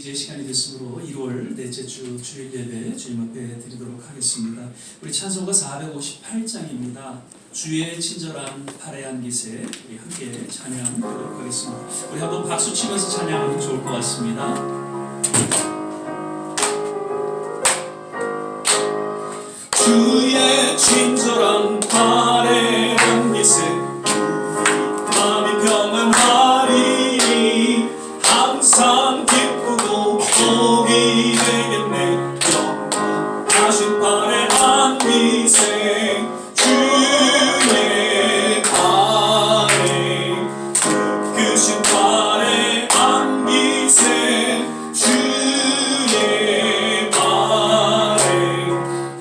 주의 시간이 됐으므로 1월 넷째 주 주일 예배 주님 앞에 드리도록 하겠습니다. 우리 찬송가 458장입니다. 주의 친절한 발해한 기세, 우리 함께 찬양하도록 하겠습니다. 우리 한번 박수 치면서 찬양하면 좋을 것 같습니다. 주의 친절한 발해한 기세, 마음이 평안하리니 항상 기쁘고 복이 되겠네. 영원하신 발해한 기세, 주의 발해, 크신 발해한 기세, 주의 발해,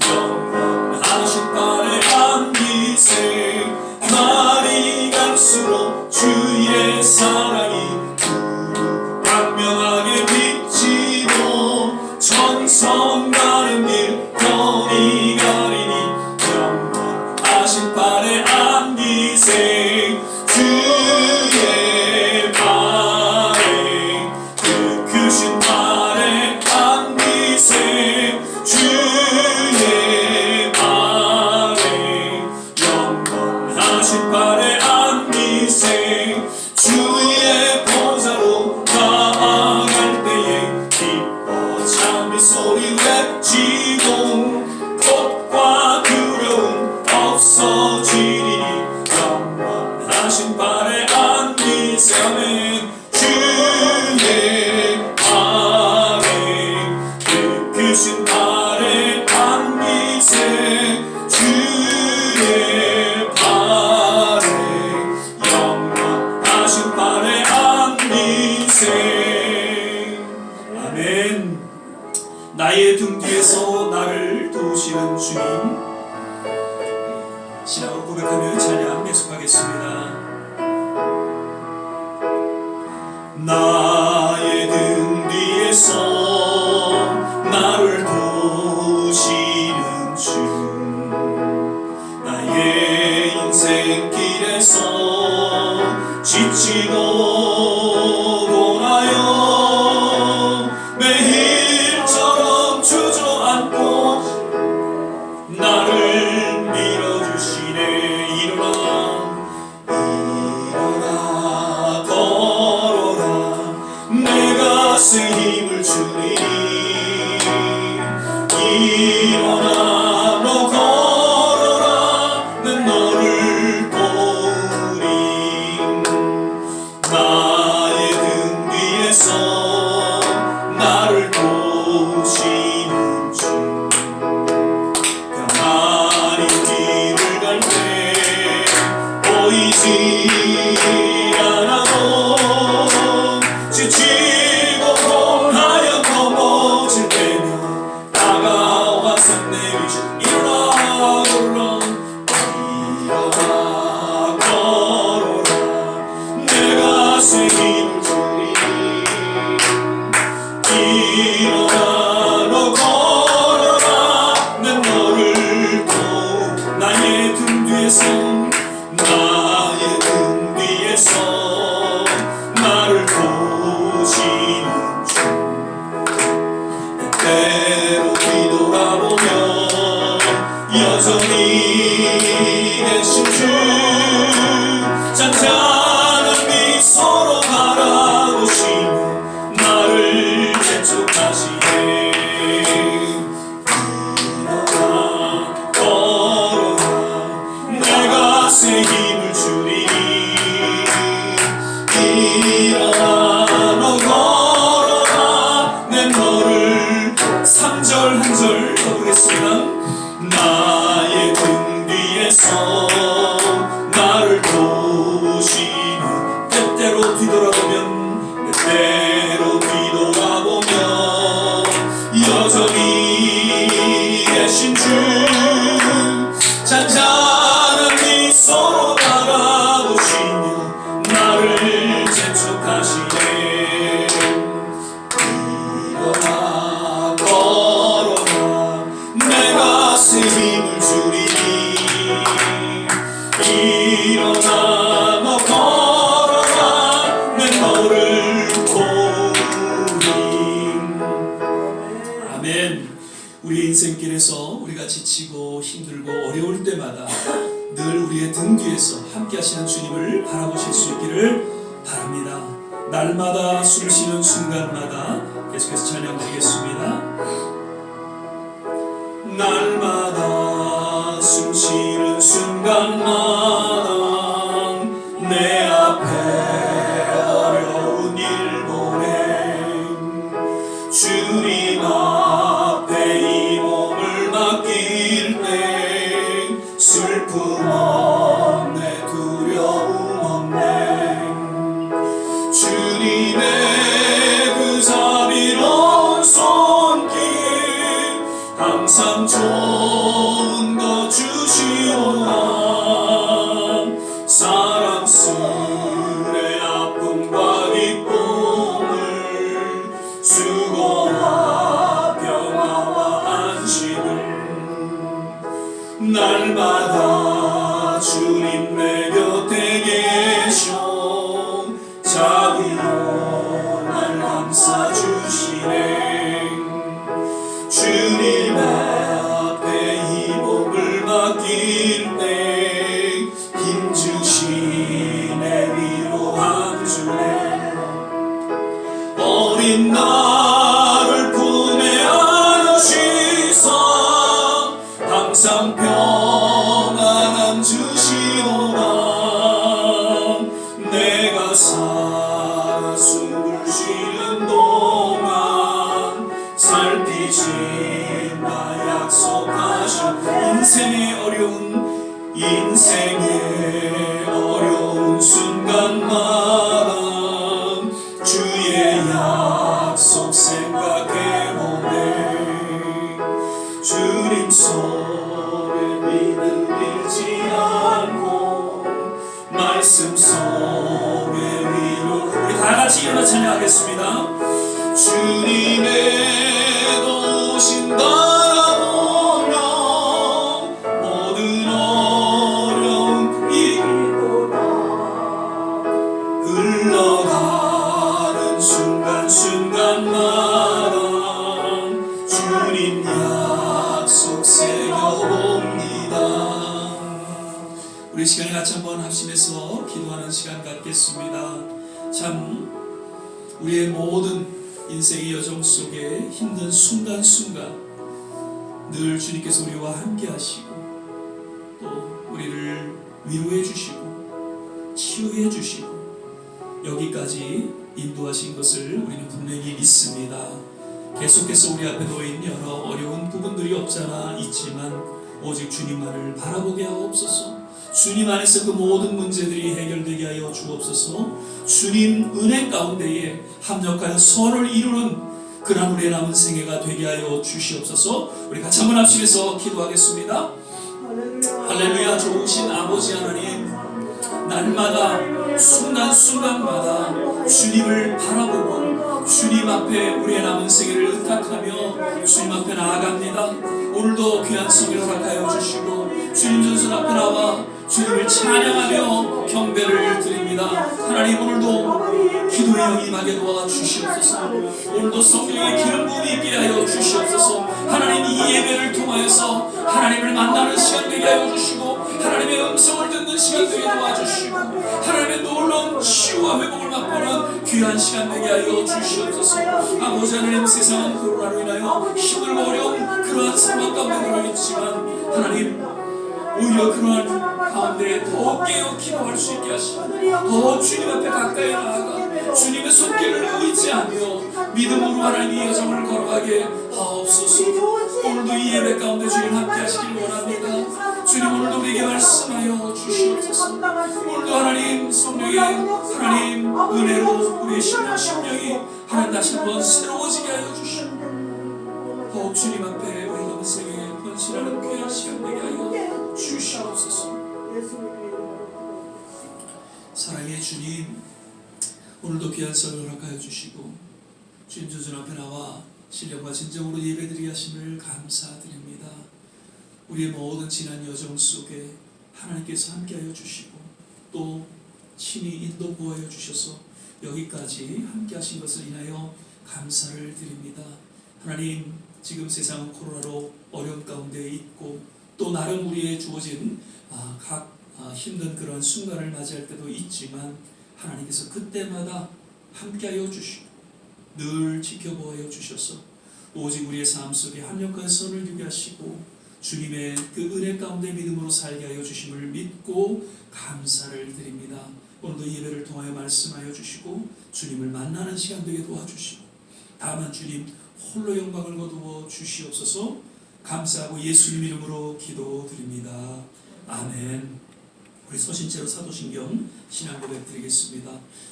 영원하신 발해한 기세, 날이 갈수록 주의 사랑이 광명하게 비치고 천성 가는 길 편히 가리니 영원하신 발해한 기세, 주의 발해, 크신 발해한 기세, 주의 발해, 영원하신 발해한 기세, 주의 보좌로 나아갈 때에 기뻐 찬미 소리 외치고 겁과 두려움 없어지리니 영원하신 발해한 기세, 아멘. 주의 발해, 크신 발해한 기세, 주의 발해, 영원하신 발해한 기세, 아멘. 나의 등 뒤에서 나를 도우시는 주님, 신앙으로 고백하며 찬양 계속하겠습니다. 나의 등 뒤에서 나를 도우시는 주, 나의 인생길에서 지치고 돌아요 매일처럼 주저앉고 나를 밀어주시네. 일어나 걸어라, 내가 새 힘을 주리니. 일어나 너 걸어라, 난 너를 도우리. 나의 등 뒤에서 나를 도우시는 주, 가만히 길을 갈 때 보이지 않아도 지치고 공하여 넘어질 때면 다가와서 내리시. 일어나 걸어라, 일어나 걸어라, 내가 새 힘을 주리. 일어나 너 걸어라, 난 너를 도우. 나의 등 뒤에서, 나의 등 뒤에서 나를 도우시는 주, 때때로 뒤돌아보면 여전히 계신 주, 잔잔한 미소로 바라보시며 나를 재촉하시네. 일어나 걸어라, 내가 새 힘을 주리니. 일어나 너 걸어라, 내 너를 아멘. 우리 인생길에서 우리가 지치고 힘들고 어려울 때마다 늘 우리의 등 뒤에서 함께 하시는 주님을 바라보실 수 있기를 바랍니다. 날마다 숨 쉬는 순간마다 계속해서 찬양드리겠습니다. 날마다 숨 쉬는 순간마다 내 앞에 어려운 일 보냄 주님 앞에 이 몸을 맡길 때 슬픔 없네 두려움 없네 주님의 그 자비로운 손길 항상 좋은 것 주시오나 사랑스레 아픔과 기쁨을 수고와 평화와 안식을 날마다 주님 내 곁에 계셔 자비로 날 감싸 주시네 주님 앞에 이 몸을 맡길 때 힘주시네 위로함 주네 어린 나를 품에 안으시사 항상 평안함 주시노라 내가 살아 숨을 쉬는 동안 살피신다 약속하신 인생의 어려운 순간마다 주의 약속 생각해보네 주님 손에 믿음 잃지 않고 말씀 속에 위로 우리 다같이 일어나 찬양하겠습니다. 주님의 도우심 바라보며 모든 어려운 일보다 흘러가는 순간순간마다 주님 약속 새겨봅니다. 우리 시간에 같이 한번 합심해서 기도하는 시간 갖겠습니다. 참 우리의 모든 인생의 여정 속에 힘든 순간순간 늘 주님께서 우리와 함께 하시고 또 우리를 위로해 주시고 치유해 주시고 여기까지 인도하신 것을 우리는 분명히 믿습니다. 계속해서 우리 앞에 놓인 여러 어려운 부분들이 없잖아 있지만 오직 주님만을 바라보게 하옵소서. 주님 안에서 그 모든 문제들이 해결되게 하여 주옵소서. 주님 은혜 가운데에 합력하여 선을 이루는 그런 우리의 남은 생애가 되게 하여 주시옵소서. 우리 같이 한번 합심해서 기도하겠습니다. 할렐루야. 좋으신 아버지 하나님, 날마다 순간순간마다 주님을 바라보고 주님 앞에 우리의 남은 생애를 의탁하며 주님 앞에 나아갑니다. 오늘도 귀한 성의를 허락하여 주시고 주님 전선 앞에 나와 주님을 찬양하며 경배를 드립니다. 하나님, 오늘도 기도의 영이 임하게 도와주시옵소서. 오늘도 성령의 기름 부음이 있게 하여 주시옵소서. 하나님, 이 예배를 통하여서 하나님을 만나는 시간 되게 하여 주시고 하나님의 음성을 듣는 시간 되게 도와주시고 하나님의 놀라운 치유와 회복을 맛보는 귀한 시간 되게 하여 주시옵소서. 아버지 하나님, 세상은 코로나로 인하여 힘들고 어려운 그러한 상황 가운데 놓여 있지만 하나님, 오히려 그러한 가운데 더 깨어 기도할 수 있게 하시고 더 주님 앞에 가까이 나아가 주님의 손길을 의지하며 믿음으로 하나님의 여정을 걸어가게 하옵소서. 오늘도 이 예배 가운데 주님 함께 하시길 원합니다. 주님, 오늘도 우리에게 말씀하여 주시옵소서. 오늘도 하나님 성령의 하나님 은혜로 우리의 심령이 하나님 다시 한번 새로워지게 하여 주시고 더욱 주님 앞에 우리 남은 생에 헌신하는 귀한 시간 되게 하여 주시옵소서. 사랑의 주님, 오늘도 귀한 성을 허락하여 주시고 주님 조전 앞에 나와 신령과 진정으로 예배드리게 하심을 감사드립니다. 우리의 모든 지난 여정 속에 하나님께서 함께하여 주시고 또 친히 인도 보호하여 주셔서 여기까지 함께하신 것을 인하여 감사를 드립니다. 하나님, 지금 세상은 코로나로 어려운 가운데 있고 또 나름 우리의 주어진 각 힘든 그런 순간을 맞이할 때도 있지만 하나님께서 그때마다 함께하여 주시고 늘 지켜보아 주셔서 오직 우리의 삶 속에 합력한 선을 유게 하시고 주님의 그 은혜 가운데 믿음으로 살게 하여 주심을 믿고 감사를 드립니다. 오늘도 예배를 통하여 말씀하여 주시고 주님을 만나는 시간 되게 도와주시고 다만 주님 홀로 영광을 거두어 주시옵소서. 감사하고 예수님 이름으로 기도드립니다. 아멘. 우리 서신체로 사도신경 신앙 고백 드리겠습니다.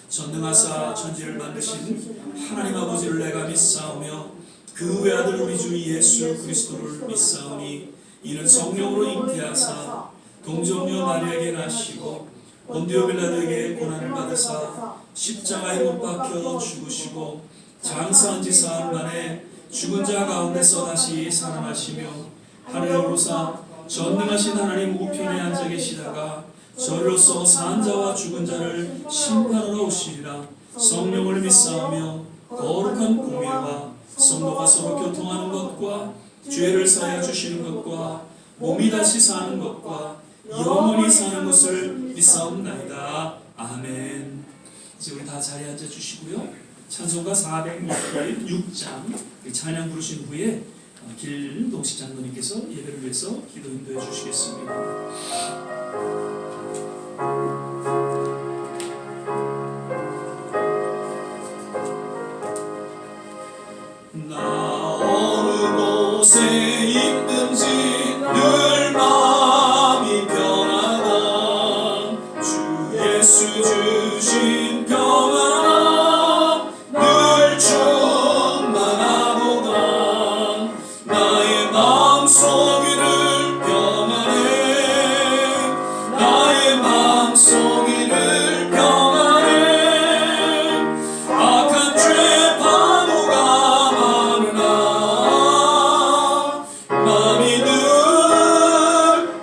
전능하사 천지를 만드신 하나님 아버지를 내가 믿사오며 그 외아들 우리 주 예수 그리스도를 믿사오니 이는 성령으로 잉태하사 동정녀 마리아에게 나시고 본디오 빌라도에게 고난을 받으사 십자가에 못 박혀 죽으시고 장사한 지 사흘 만에 죽은 자 가운데서 다시 살아나시며 하늘에 오르사 전능하신 하나님 우편에 앉아 계시다가 저리로서 산 자와 죽은 자를 심판하러 오시리라. 성령을 믿사오며 거룩한 공예와 성도가 서로 교통하는 것과 죄를 사하여 주시는 것과 몸이 다시 사는 것과 영원히 사는 것을 믿사옵나이다. 아멘. 이제 우리 다 자리에 앉아 주시고요. 찬송가 406장 찬양 부르신 후에 길동식 장로님께서 예배를 위해서 기도 인도해 주시겠습니다. 나 어느 곳에 있든지 늘 마음이 편하다. 주 예수 주신 평안 늘 충만하도다. 나의 마음속 이를 평안해. 나의 마음속 이를 평안해. 악한 죄 파도가 많으나 마음이 늘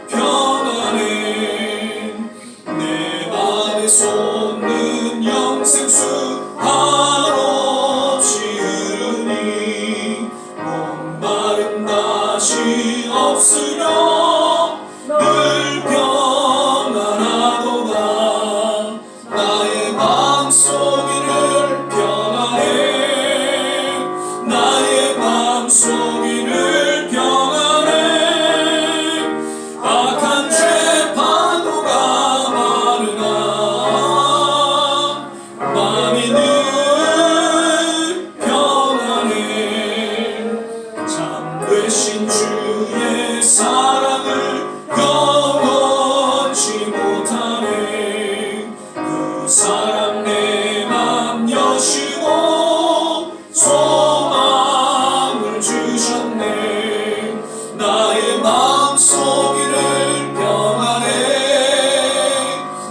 평안해. 내 맘에 솟는 영생수 한없이 흐르니 목마름 다시 없으려 늘 평안하도다. 나의 마음속 이를 평안해. 나의 마음속 이를 평안해. 악한 죄 파도가 많으나 마음이 늘 평안해. 참되신 주의 사랑을 영원치 못하네. 그 사랑 내 맘 여시고 소망을 주셨네. 나의 마음속 이를 평안해.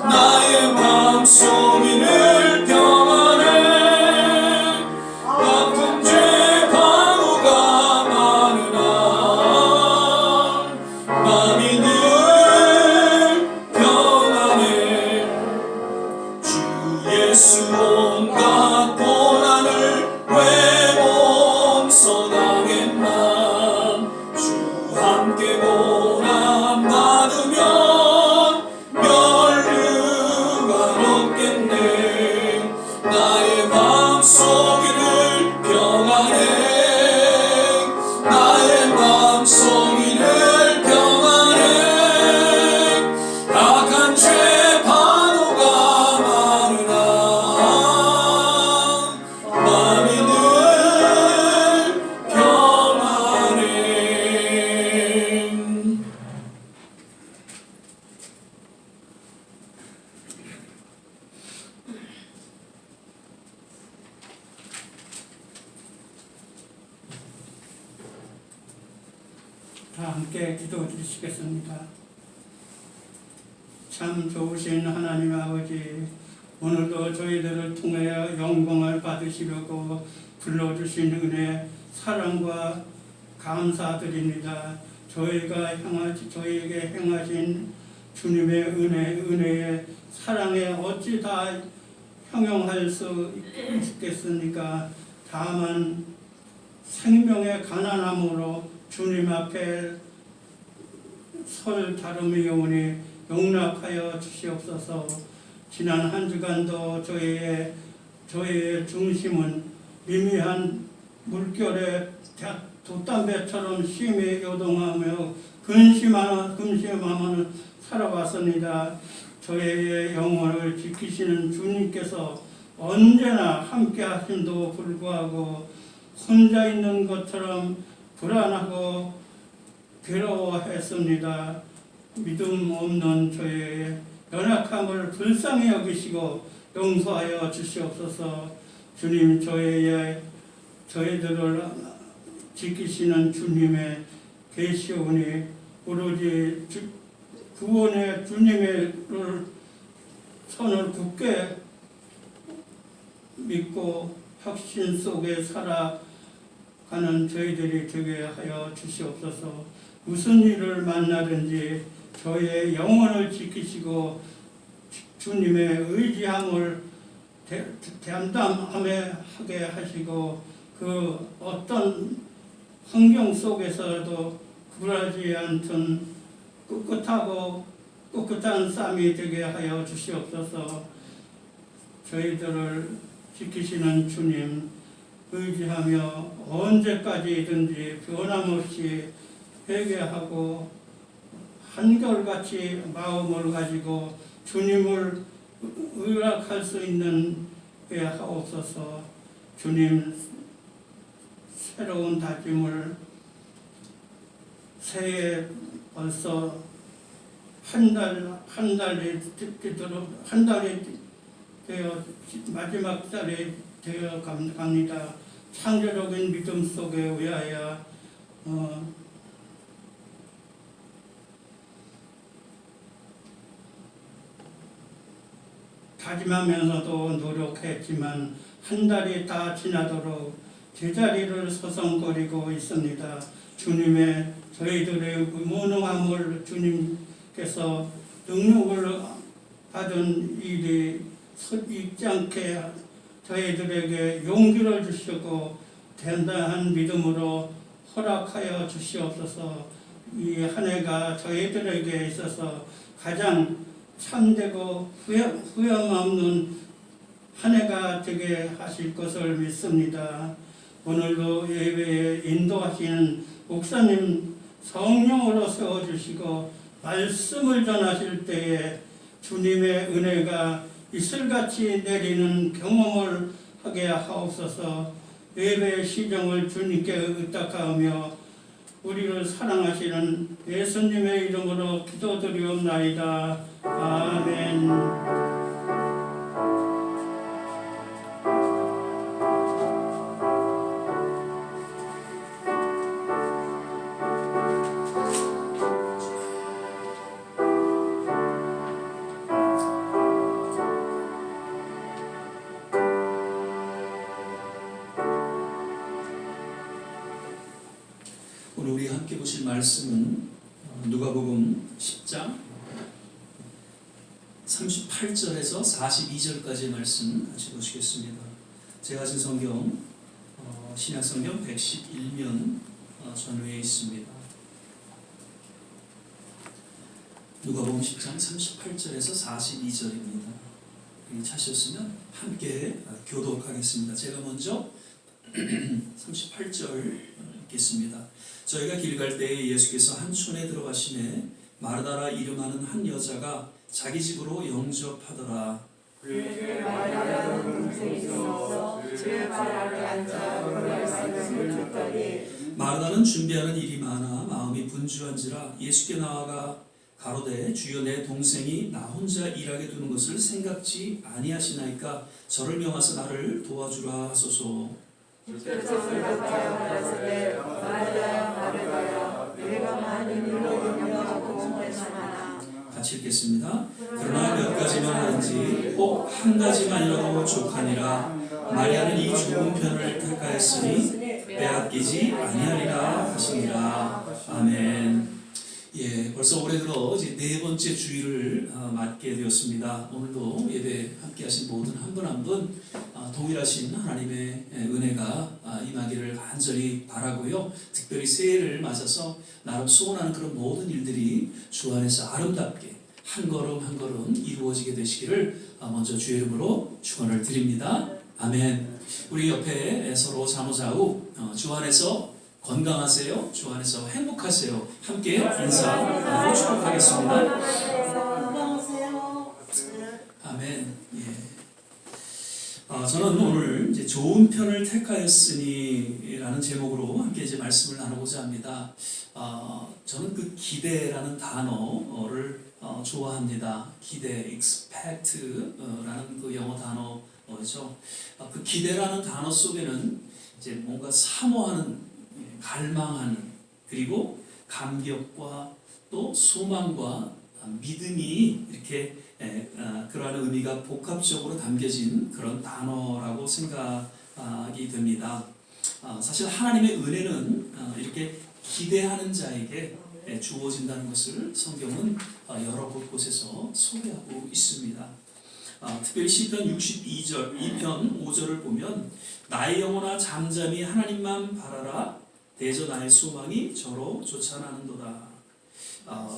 나의 마음속 이를 평안해. 아픈 죄 파도가 많으나 마음이 늘 평안해. 주 예수 온갖 고난을 왜 몸서당했나. 주 함께 고난 받으면 면류가 없겠네. 나의 마음속 이를 평안해. 나의 마음속 이를 평안해. 악한 죄 파도가 많으나 마음이 늘 평안해. 다 함께 기도 드리시겠습니다. 참 좋으신 하나님 아버지, 오늘도 저희들을 통하여 영광을 받으시려고 불러주신 은혜, 사랑과 감사드립니다. 저희에게 행하신 주님의 은혜에 사랑에 어찌 다 형용할 수 있겠습니까? 다만 생명의 가난함으로 주님 앞에 설 다름이 오니 용납하여 주시옵소서. 지난 한 주간도 저희의 중심은 미미한 물결에 돛담배처럼 심히 요동하며 근심하며 살아왔습니다. 저희의 영혼을 지키시는 주님께서 언제나 함께 하심도 불구하고 혼자 있는 것처럼 불안하고 괴로워했습니다. 믿음 없는 저희의 연약함을 불쌍히 여기시고 용서하여 주시옵소서. 주님, 저희들을 지키시는 주님의 계시오니 오로지 구원의 주님의 손을 굳게 믿고 확신 속에 살아가는 저희들이 되게 하여 주시옵소서. 무슨 일을 만나든지 저희의 영혼을 지키시고 주님의 의지함을 담담하게 하게 하시고 그 어떤 환경 속에서도 굴하지 않던 꿋꿋한 삶이 되게 하여 주시옵소서. 저희들을 지키시는 주님 의지하며 언제까지든지 변함없이 회개하고 한결같이 마음을 가지고 주님을 의락할 수 있는 게 하옵소서. 주님, 새로운 다짐을 새해 벌써 한 달이 되어 마지막 달이 되어 갑니다. 창조적인 믿음 속에 의하여 다짐하면서도 노력했지만 한 달이 다 지나도록 제자리를 서성거리고 있습니다. 주님의 저희들의 무능함을 주님께서 능력을 받은 일이 잊지 않게 저희들에게 용기를 주시고 단단한 믿음으로 허락하여 주시옵소서. 이 한 해가 저희들에게 있어서 가장 참되고 후회 없는 한 해가 되게 하실 것을 믿습니다. 오늘도 예배에 인도하시는 목사님 성령으로 세워주시고 말씀을 전하실 때에 주님의 은혜가 이슬같이 내리는 경험을 하게 하옵소서. 예배의 시정을 주님께 의탁하며 우리를 사랑하시는 예수님의 이름으로 기도드리옵나이다. 아멘. 오늘 우리 함께 보실 말씀은 누가복음 10장 38절에서 42절까지의 말씀 같이 보시겠습니다. 제가 가진 성경 신약성경 111면 전후에 있습니다. 누가복음 10장 38절에서 42절입니다. 찾으셨으면 함께 교독하겠습니다. 제가 먼저 38절 읽겠습니다. 저희가 길 갈 때에 예수께서 한 촌에 들어가시매 마르다라 이름하는 한 여자가 자기 집으로 영접하더라. 그에게 마리아라는 동생이 있어 제 발 아래 앉아 그의 말씀을 듣더니 마르다는 준비하는 일이 많아 마음이 분주한지라 예수께 나아가 가로되 주여 내 동생이 나 혼자 일하게 두는 것을 생각지 아니하시나이까 저를 명하사 나를 도와주라 하소서. 주께서 대답하여 가라사대 마리아야 마리아야 내가 많은 일로 염려하고 공부했으나 같이 읽겠습니다. 그러나 몇 가지만 하는지 혹 한 가지만이라도 족하니라. 마리아는 이 좋은 편을 택하였으니 빼앗기지 아니하리라 하시니라. 아멘. 예, 벌써 올해 들어 이제 네 번째 주일을 맞게 되었습니다. 오늘도 예배 함께하신 모든 한 분 한 분 동일하신 하나님의 은혜가 임하기를 간절히 바라고요. 특별히 새해를 맞아서 나름 소원하는 그런 모든 일들이 주 안에서 아름답게 한 걸음 한 걸음 이루어지게 되시기를 먼저 주의 이름으로 축원을 드립니다. 아멘. 우리 옆에 서로 자모자우 주 안에서 건강하세요. 주 안에서 행복하세요. 함께 인사하고 축복하겠습니다. 건강하세요. 아멘. 예. 저는 오늘 이제 좋은 편을 택하였으니라는 제목으로 함께 이제 말씀을 나누고자 합니다. 저는 그 기대라는 단어를 좋아합니다. 기대, expect라는 그 영어 단어죠. 그 기대라는 단어 속에는 이제 뭔가 사모하는, 갈망하는, 그리고 감격과 또 소망과 믿음이 이렇게 그러한 의미가 복합적으로 담겨진 그런 단어라고 생각이 됩니다. 사실 하나님의 은혜는 이렇게 기대하는 자에게 주어진다는 것을 성경은 여러 곳곳에서 소개하고 있습니다. 특별히 시편 62절, 2편 5절을 보면 나의 영혼아 잠잠히 하나님만 바라라 대저 나의 소망이 저로 쫓아나는도다.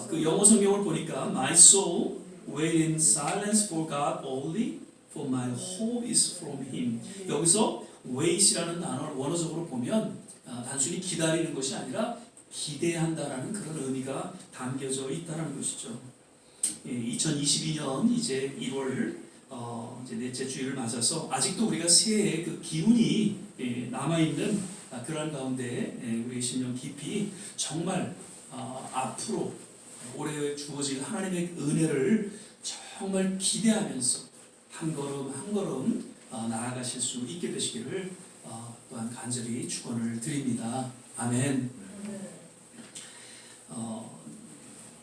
그 영어 성경을 보니까 My soul wait in silence for God only, for my hope is from Him. 여기서 wait이라는 단어를 원어적으로 보면 단순히 기다리는 것이 아니라 기대한다라는 그런 의미가 담겨져 있다는 것이죠. 2022년 이제 1월 이제 넷째 주일을 맞아서 아직도 우리가 새해의 그 기운이 남아있는 그런 가운데 우리 심령 깊이 정말 앞으로 올해 주어질 하나님의 은혜를 정말 기대하면서 한 걸음 한 걸음 나아가실 수 있게 되시기를 또한 간절히 축원을 드립니다. 아멘.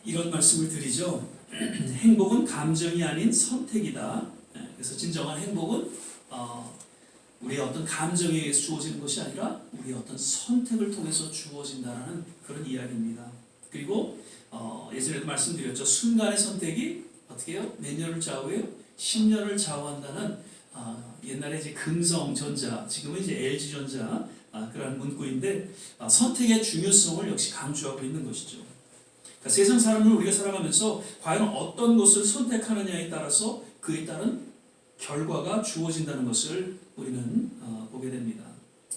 이런 말씀을 드리죠. 행복은 감정이 아닌 선택이다. 그래서 진정한 행복은 우리의 어떤 감정에 의해서 주어지는 것이 아니라 우리의 어떤 선택을 통해서 주어진다는 그런 이야기입니다. 그리고 예전에도 말씀드렸죠. 순간의 선택이 어떻게 해요? 몇 년을 좌우해요? 10년을 좌우한다는 옛날에 이제 금성전자, 지금은 이제 LG전자 그런 문구인데 선택의 중요성을 역시 강조하고 있는 것이죠. 그러니까 세상 사람을 우리가 살아가면서 과연 어떤 것을 선택하느냐에 따라서 그에 따른 결과가 주어진다는 것을 우리는 보게 됩니다.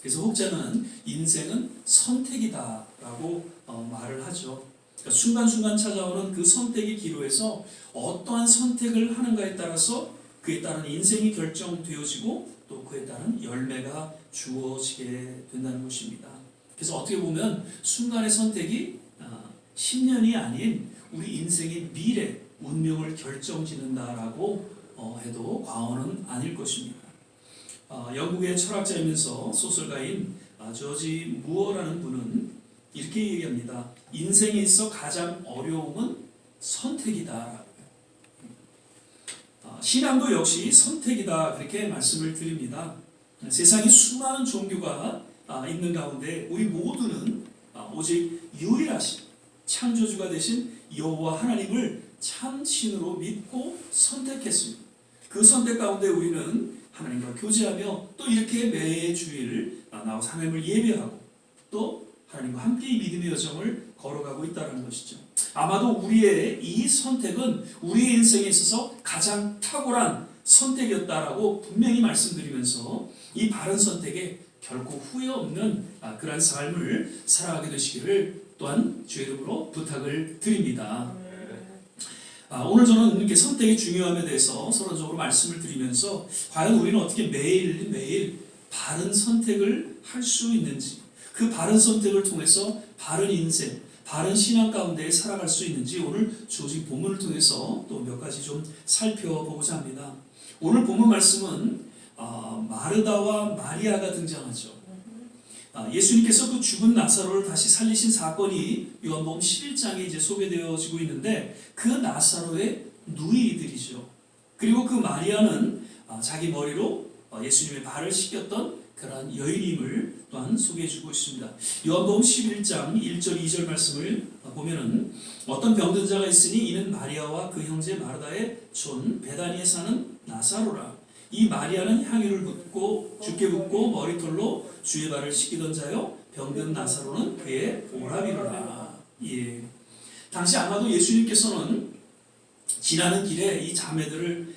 그래서 혹자는 인생은 선택이다라고 말을 하죠. 그러니까 순간순간 찾아오는 그 선택의 기로에서 어떠한 선택을 하는가에 따라서 그에 따른 인생이 결정되어지고 또 그에 따른 열매가 주어지게 된다는 것입니다. 그래서 어떻게 보면 순간의 선택이 10년이 아닌 우리 인생의 미래, 운명을 결정짓는다라고 해도 과언은 아닐 것입니다. 영국의 철학자이면서 소설가인 조지 무어라는 분은 이렇게 얘기합니다. 인생에 있어 가장 어려움은 선택이다. 신앙도 역시 선택이다 그렇게 말씀을 드립니다. 세상에 수많은 종교가 있는 가운데 우리 모두는 오직 유일하신 창조주가 되신 여호와 하나님을 참 신으로 믿고 선택했습니다. 그 선택 가운데 우리는 하나님과 교제하며 또 이렇게 매 주일 나와서 하나님을 예배하고 또 하나님과 함께 이 믿음의 여정을 걸어가고 있다는 것이죠. 아마도 우리의 이 선택은 우리의 인생에 있어서 가장 탁월한 선택이었다라고 분명히 말씀드리면서 이 바른 선택에 결코 후회 없는 그러한 삶을 살아가게 되시기를 또한 주의 이름으로 부탁을 드립니다. 오늘 저는 이렇게 선택의 중요함에 대해서 서론적으로 말씀을 드리면서 과연 우리는 어떻게 매일매일 바른 선택을 할 수 있는지, 그 바른 선택을 통해서 바른 인생, 바른 신앙 가운데 살아갈 수 있는지 오늘 주어진 본문을 통해서 또 몇 가지 좀 살펴보고자 합니다. 오늘 본문 말씀은 마르다와 마리아가 등장하죠. 예수님께서 그 죽은 나사로를 다시 살리신 사건이 요한복음 11장에 이제 소개되어지고 있는데 그 나사로의 누이들이죠. 그리고 그 마리아는 자기 머리로 예수님의 발을 씻겼던 그러한 여인임을 또한 소개해주고 있습니다. 요한복음 11장 1절 2절 말씀을 보면은 어떤 병든 자가 있으니 이는 마리아와 그 형제 마르다의 촌 베다니에 사는 나사로라. 이 마리아는 향유를 붓고 주께 붓고 머리털로 주의 발을 씻기던 자요, 병든 나사로는 그의 오라비로라. 예. 당시 아마도 예수님께서는 지나는 길에 이 자매들의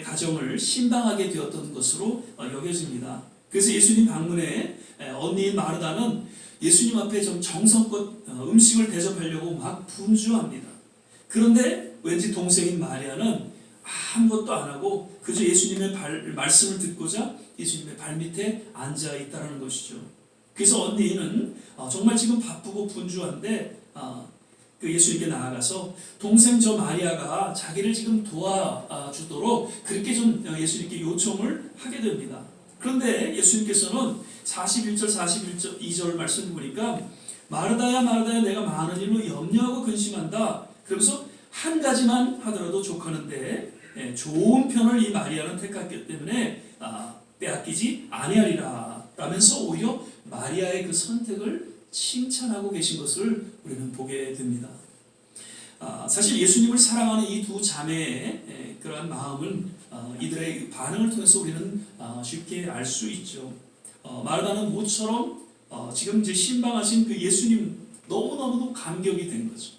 가정을 신방하게 되었던 것으로 여겨집니다. 그래서 예수님 방문에 언니인 마르다는 예수님 앞에 좀 정성껏 음식을 대접하려고 막 분주합니다. 그런데 왠지 동생인 마리아는 아무것도 안 하고 그저 예수님의 말씀을 듣고자 예수님의 발밑에 앉아 있다는 것이죠. 그래서 언니는 정말 지금 바쁘고 분주한데 그 예수님께 나아가서 동생 저 마리아가 자기를 지금 도와주도록 그렇게 좀 예수님께 요청을 하게 됩니다. 그런데 예수님께서는 41절 42절 말씀을 보니까 마르다야 마르다야 내가 많은 일로 염려하고 근심한다. 그러면서 한 가지만 하더라도 족하는데 좋은 편을 이 마리아는 택했기 때문에 빼앗기지 아니하리라 라면서 오히려 마리아의 그 선택을 칭찬하고 계신 것을 우리는 보게 됩니다. 사실 예수님을 사랑하는 이 두 자매의 그러한 마음은 이들의 반응을 통해서 우리는 쉽게 알 수 있죠. 마르다는 모처럼 지금 이제 신방하신 그 예수님 너무너무도 감격이 된 거죠.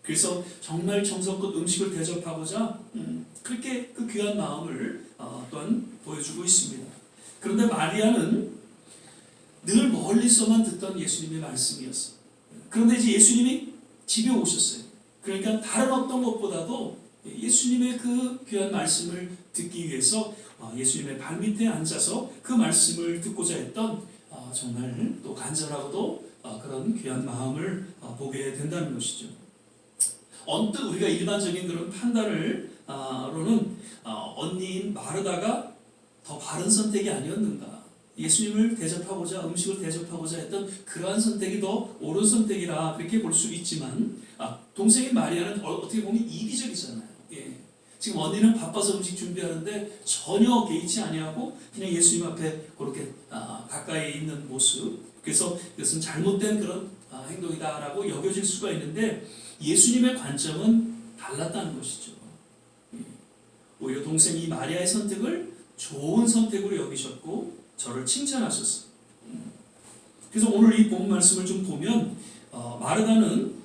그래서 정말 정성껏 음식을 대접하고자 그렇게 그 귀한 마음을 또한 보여주고 있습니다. 그런데 마리아는 늘 멀리서만 듣던 예수님의 말씀이었어요. 그런데 이제 예수님이 집에 오셨어요. 그러니까 다른 어떤 것보다도 예수님의 그 귀한 말씀을 듣기 위해서 예수님의 발밑에 앉아서 그 말씀을 듣고자 했던 정말 또 간절하고도 그런 귀한 마음을 보게 된다는 것이죠. 언뜻 우리가 일반적인 그런 판단으로는 언니인 마르다가 더 바른 선택이 아니었는가, 예수님을 대접하고자 음식을 대접하고자 했던 그러한 선택이 더 옳은 선택이라 그렇게 볼 수 있지만 동생인 마리아는 어떻게 보면 이기적이잖아요. 예. 지금 언니는 바빠서 음식 준비하는데 전혀 개의치 아니하고 그냥 예수님 앞에 그렇게 가까이 있는 모습, 그래서 이것은 잘못된 그런 행동이다라고 여겨질 수가 있는데 예수님의 관점은 달랐다는 것이죠. 오히려 동생 이 마리아의 선택을 좋은 선택으로 여기셨고 저를 칭찬하셨어요. 그래서 오늘 이 본 말씀을 좀 보면 마르다는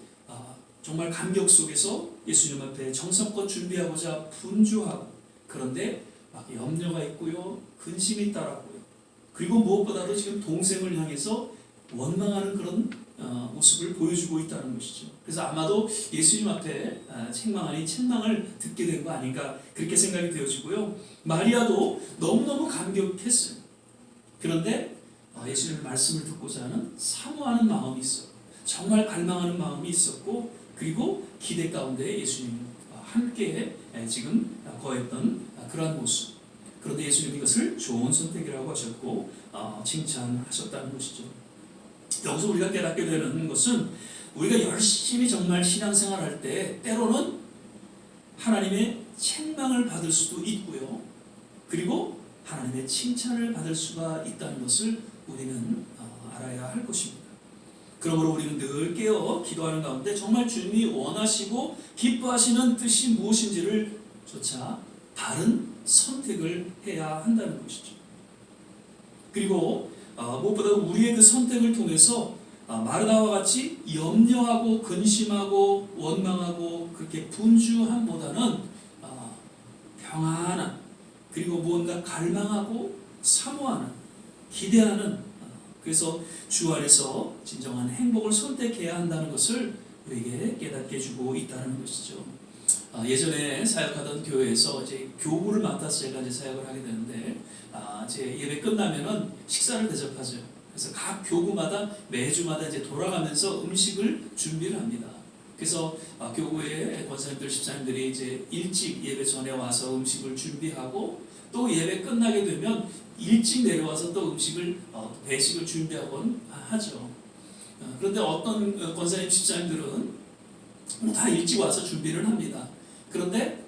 정말 감격 속에서 예수님 앞에 정성껏 준비하고자 분주하고, 그런데 막 염려가 있고요, 근심이 있다라고요. 그리고 무엇보다도 지금 동생을 향해서 원망하는 그런 모습을 보여주고 있다는 것이죠. 그래서 아마도 예수님 앞에 책망 아닌 책망을 듣게 된 거 아닌가 그렇게 생각이 되어지고요. 마리아도 너무너무 감격했어요. 그런데 예수님의 말씀을 듣고자 하는 사모하는 마음이 있어요. 정말 갈망하는 마음이 있었고, 그리고 기대 가운데 예수님과 함께 지금 거했던 그러한 모습. 그런데 예수님이 이것을 좋은 선택이라고 하셨고 칭찬하셨다는 것이죠. 여기서 우리가 깨닫게 되는 것은 우리가 열심히 정말 신앙생활할 때 때로는 하나님의 책망을 받을 수도 있고요, 그리고 하나님의 칭찬을 받을 수가 있다는 것을 우리는 알아야 할 것입니다. 그러므로 우리는 늘 깨어 기도하는 가운데 정말 주님이 원하시고 기뻐하시는 뜻이 무엇인지를 조차 바른 선택을 해야 한다는 것이죠. 그리고 무엇보다 우리의 그 선택을 통해서 마르다와 같이 염려하고 근심하고 원망하고 그렇게 분주함보다는 평안한, 그리고 무언가 갈망하고 사모하는, 기대하는, 그래서 주 안에서 진정한 행복을 선택해야 한다는 것을 우리에게 깨닫게 해주고 있다는 것이죠. 예전에 사역하던 교회에서 이제 교부를 맡아서 제가 이제 사역을 하게 되는데 제 예배 끝나면은 식사를 대접하죠. 그래서 각 교구마다 매주마다 이제 돌아가면서 음식을 준비를 합니다. 그래서 교구의 권사님들, 집사님들이 이제 일찍 예배 전에 와서 음식을 준비하고, 또 예배 끝나게 되면 일찍 내려와서 또 음식을 배식을 준비하곤 하죠. 그런데 어떤 권사님, 집사님들은 다 일찍 와서 준비를 합니다. 그런데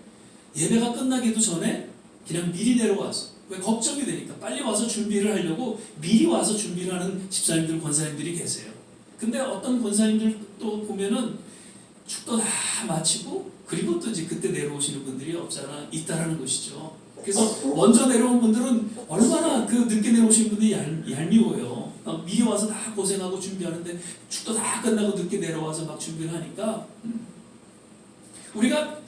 예배가 끝나기도 전에 그냥 미리 내려와서, 왜 걱정이 되니까 빨리 와서 준비를 하려고 미리 와서 준비를 하는 집사님들, 권사님들이 계세요. 근데 어떤 권사님들 또 보면은 축도 다 마치고 그리고 또 이제 그때 내려오시는 분들이 있다라는 것이죠. 그래서 먼저 내려온 분들은 얼마나 그 늦게 내려오신 분들이 얄미워요. 미리 와서 다 고생하고 준비하는데 축도 다 끝나고 늦게 내려와서 막 준비를 하니까 우리가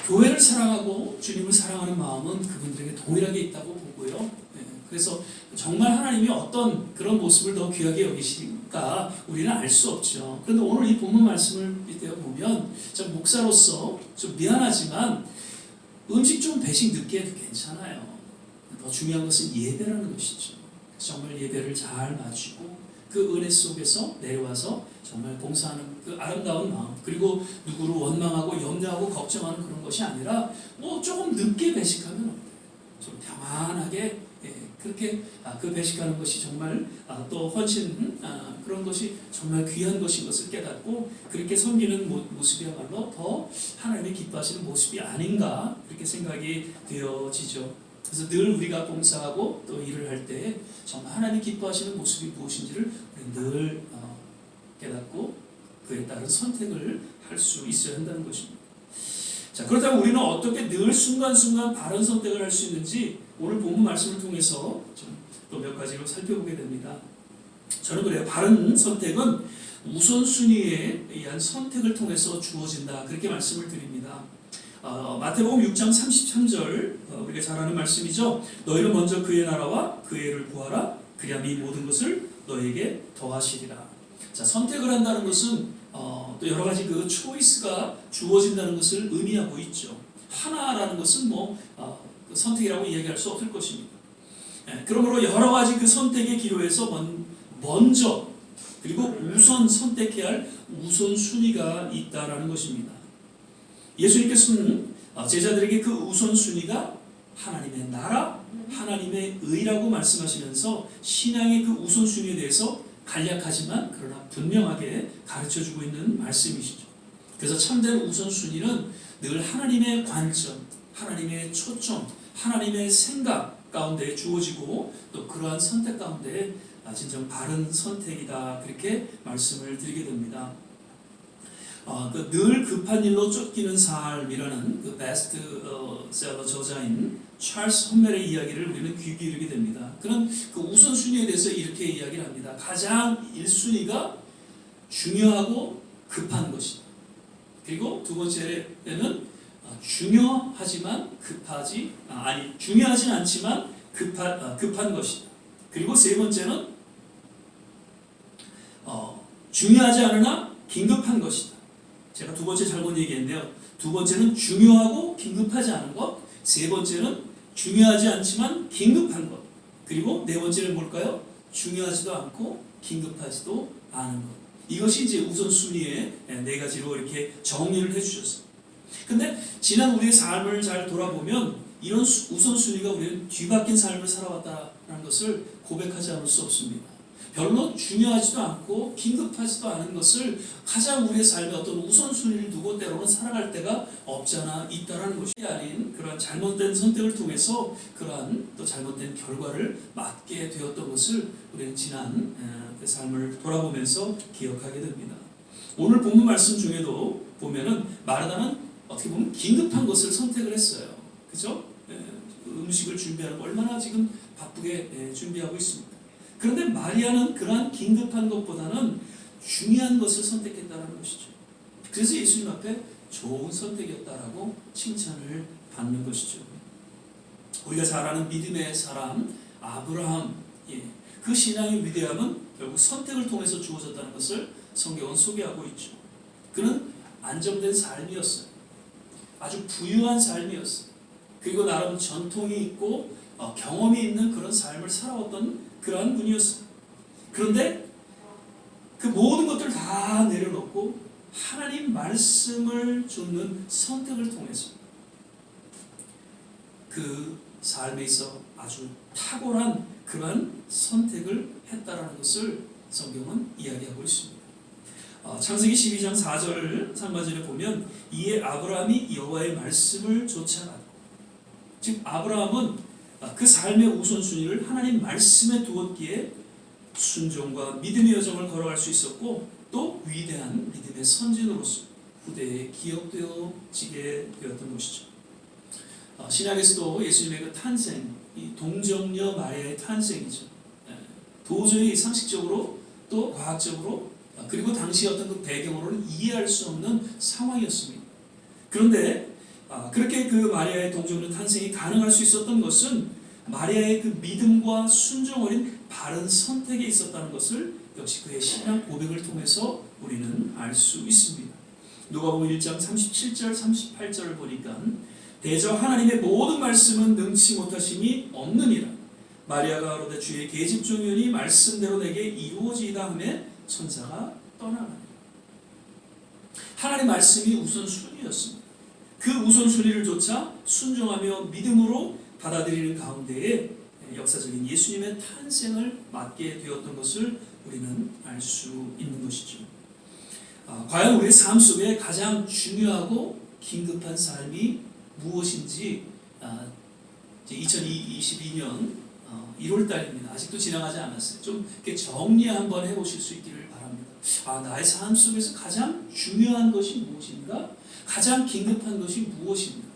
교회를 사랑하고 주님을 사랑하는 마음은 그분들에게 동일하게 있다고 보고요. 그래서 정말 하나님이 어떤 그런 모습을 더 귀하게 여기시니까 우리는 알 수 없죠. 그런데 오늘 이 본문 말씀을 보면 참 목사로서 좀 미안하지만 음식 좀 배식 늦게 해도 괜찮아요. 더 중요한 것은 예배라는 것이죠. 정말 예배를 잘 마치고 그 은혜 속에서 내려와서 정말 봉사하는 그 아름다운 마음, 그리고 누구를 원망하고 염려하고 걱정하는 그런 것이 아니라 뭐 조금 늦게 배식하면 어때요? 좀 평안하게 그렇게 그 배식하는 것이 정말 또 헌신 그런 것이 정말 귀한 것인 것을 깨닫고 그렇게 섬기는 모습이야말로 더 하나님이 기뻐하시는 모습이 아닌가 그렇게 생각이 되어지죠. 그래서 늘 우리가 봉사하고 또 일을 할 때 정말 하나님이 기뻐하시는 모습이 무엇인지를 늘 깨닫고 그에 따른 선택을 할 수 있어야 한다는 것입니다. 자, 그렇다면 우리는 어떻게 늘 순간순간 바른 선택을 할 수 있는지 오늘 본문 말씀을 통해서 좀 또 몇 가지로 살펴보게 됩니다. 저는 그래요. 바른 선택은 우선순위에 의한 선택을 통해서 주어진다. 그렇게 말씀을 드립니다. 마태복음 6장 33절 우리가 잘 아는 말씀이죠. 너희는 먼저 그의 나라와 그의 의를 구하라. 그리하면 이 모든 것을 너에게 더하시리라. 자, 선택을 한다는 것은 또 여러 가지 그 초이스가 주어진다는 것을 의미하고 있죠. 하나라는 것은 그 선택이라고 이야기할 수 없을 것입니다. 그러므로 여러 가지 그 선택의 기로에서 먼저 그리고 우선 선택해야 할 우선순위가 있다라는 것입니다. 예수님께서는 제자들에게 그 우선순위가 하나님의 나라, 하나님의 의라고 말씀하시면서 신앙의 그 우선순위에 대해서 간략하지만 그러나 분명하게 가르쳐주고 있는 말씀이시죠. 그래서 참된 우선순위는 늘 하나님의 관점, 하나님의 초점, 하나님의 생각 가운데 주어지고 또 그러한 선택 가운데 진정 바른 선택이다 그렇게 말씀을 드리게 됩니다. 늘 급한 일로 쫓기는 삶이라는 그 베스트셀러 저자인 찰스 험멜의 이야기를 우리는 귀 기울이게 됩니다. 그는 그 우선순위에 대해서 이렇게 이야기를 합니다. 가장 1순위가 중요하고 급한 것이다. 그리고 두 번째는 중요하지만 중요하진 않지만 급한 것이다. 그리고 세 번째는 중요하지 않으나 긴급한 것이다. 제가 두 번째 잘못 얘기했네요. 두 번째는 중요하고 긴급하지 않은 것, 세 번째는 중요하지 않지만 긴급한 것, 그리고 네 번째는 뭘까요? 중요하지도 않고 긴급하지도 않은 것. 이것이 이제 우선순위의 네 가지로 이렇게 정리를 해주셨어요. 근데 지난 우리의 삶을 잘 돌아보면 이런 우선순위가 우리는 뒤바뀐 삶을 살아왔다는 것을 고백하지 않을 수 없습니다. 별로 중요하지도 않고 긴급하지도 않은 것을 가장 우리의 삶에 어떤 우선순위를 두고 때로는 살아갈 때가 없잖아 있다라는 것이 아닌 그러한 잘못된 선택을 통해서 그러한 또 잘못된 결과를 맞게 되었던 것을 우리는 지난 그 삶을 돌아보면서 기억하게 됩니다. 오늘 본문 말씀 중에도 보면은 마르다는 어떻게 보면 긴급한 것을 선택을 했어요. 그죠? 음식을 준비하는 거 얼마나 지금 바쁘게 준비하고 있습니다. 그런데 마리아는 그러한 긴급한 것보다는 중요한 것을 선택했다는 것이죠. 그래서 예수님 앞에 좋은 선택이었다라고 칭찬을 받는 것이죠. 우리가 잘 아는 믿음의 사람 아브라함, 그 신앙의 위대함은 결국 선택을 통해서 주어졌다는 것을 성경은 소개하고 있죠. 그는 안정된 삶이었어요. 아주 부유한 삶이었어요. 그리고 나름 전통이 있고 경험이 있는 그런 삶을 살아왔던 그러한 분이었어요. 그런데 그 모든 것들을 다 내려놓고 하나님 말씀을 좇는 선택을 통해서 그 삶에 있어 아주 탁월한 그러한 선택을 했다라는 것을 성경은 이야기하고 있습니다. 창세기 12장 4절 상반절에 보면 이에 아브라함이 여호와의 말씀을 좇아갔고, 즉 아브라함은 그 삶의 우선순위를 하나님 말씀에 두었기에 순종과 믿음의 여정을 걸어갈 수 있었고 또 위대한 믿음의 선진으로서 후대에 기억되어지게 되었던 것이죠. 신약에서도 예수님의 그 탄생, 이 동정녀 마리아의 탄생이죠. 도저히 상식적으로 또 과학적으로 그리고 당시 어떤 그 배경으로는 이해할 수 없는 상황이었습니다. 그런데 그렇게 그 마리아의 동정녀 탄생이 가능할 수 있었던 것은 마리아의 그 믿음과 순종 어린 바른 선택에 있었다는 것을 역시 그의 신앙 고백을 통해서 우리는 알 수 있습니다. 누가복음 1장 37절 38절을 보니까 대저 하나님의 모든 말씀은 능치 못하심이 없느니라. 마리아가 가로되 주의 계집종이오니 말씀대로 내게 이루어지이다 하매 천사가 떠나가니라. 하나님 말씀이 우선순위였습니다. 그 우선순위를 조차 순종하며 믿음으로 받아들이는 가운데에 역사적인 예수님의 탄생을 맞게 되었던 것을 우리는 알 수 있는 것이죠. 과연 우리의 삶 속에 가장 중요하고 긴급한 삶이 무엇인지 2022년 1월달입니다. 아직도 지나가지 않았어요. 좀 이렇게 정리 한번 해보실 수 있기를 바랍니다. 나의 삶 속에서 가장 중요한 것이 무엇인가? 가장 긴급한 것이 무엇인가?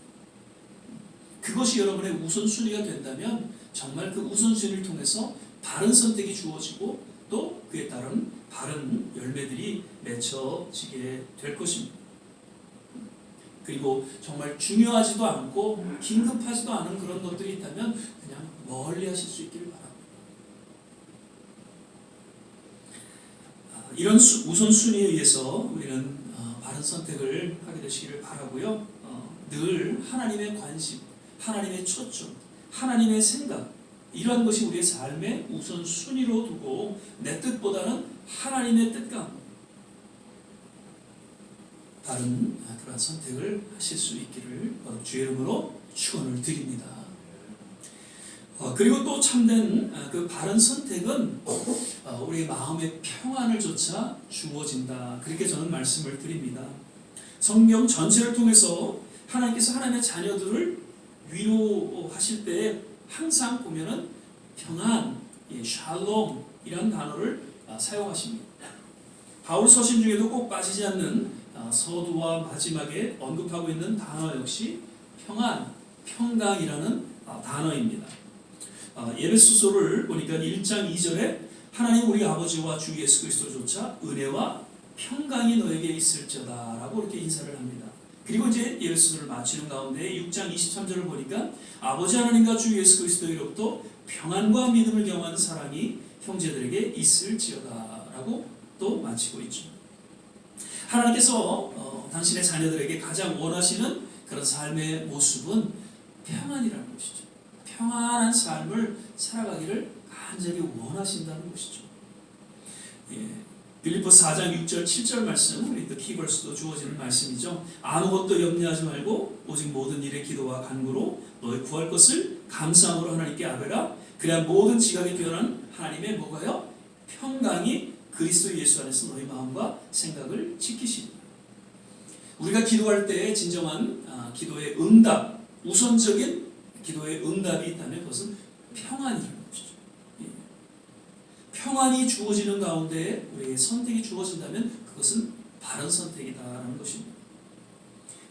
그것이 여러분의 우선순위가 된다면 정말 그 우선순위를 통해서 바른 선택이 주어지고 또 그에 따른 바른 열매들이 맺혀지게 될 것입니다. 그리고 정말 중요하지도 않고 긴급하지도 않은 그런 것들이 있다면 그냥 멀리 하실 수 있기를 바랍니다. 이런 우선순위에 의해서 우리는 바른 선택을 하게 되시기를 바라고요. 늘 하나님의 관심, 하나님의 초점, 하나님의 생각 이러한 것이 우리의 삶의 우선순위로 두고 내 뜻보다는 하나님의 뜻과 바른 그러한 선택을 하실 수 있기를 주의 이름으로 축원을 드립니다. 그리고 또 참된 그 바른 선택은 우리의 마음의 평안을 조차 주어진다. 그렇게 저는 말씀을 드립니다. 성경 전체를 통해서 하나님께서 하나님의 자녀들을 위로하실 때 항상 보면은 평안, 샬롬이라는 단어를 사용하십니다. 바울 서신 중에도 꼭 빠지지 않는 서두와 마지막에 언급하고 있는 단어 역시 평안, 평강이라는 단어입니다. 에베소서를 보니까 1장 2절에 하나님 우리 아버지와 주 예수 그리스도조차 은혜와 평강이 너에게 있을지어다 라고 이렇게 인사를 합니다. 그리고 이제 에베소서를 마치는 가운데 6장 23절을 보니까 아버지 하나님과 주 예수 그리스도로부터 평안과 믿음을 경험하는 사랑이 형제들에게 있을지어다 라고 또 마치고 있죠. 하나님께서 당신의 자녀들에게 가장 원하시는 그런 삶의 모습은 평안이라는 것이죠. 평안한 삶을 살아가기를 간절히 원하신다는 것이죠. 빌립보 4장 6절 7절 말씀 우리 또 키버스도 주어지는 말씀이죠. 아무것도 염려하지 말고 오직 모든 일에 기도와 간구로 너희 구할 것을 감사함으로 하나님께 아뢰라. 그래야 모든 지각에 뛰어난 하나님의 뭐가요? 평강이 그리스도 예수 안에서 너희 마음과 생각을 지키시리라. 우리가 기도할 때 진정한 기도의 응답, 우선적인 기도의 응답이 있다면 그것은 평안이라는 것이죠. 평안이 주어지는 가운데 우리의 선택이 주어진다면 그것은 바른 선택이다라는 것입니다.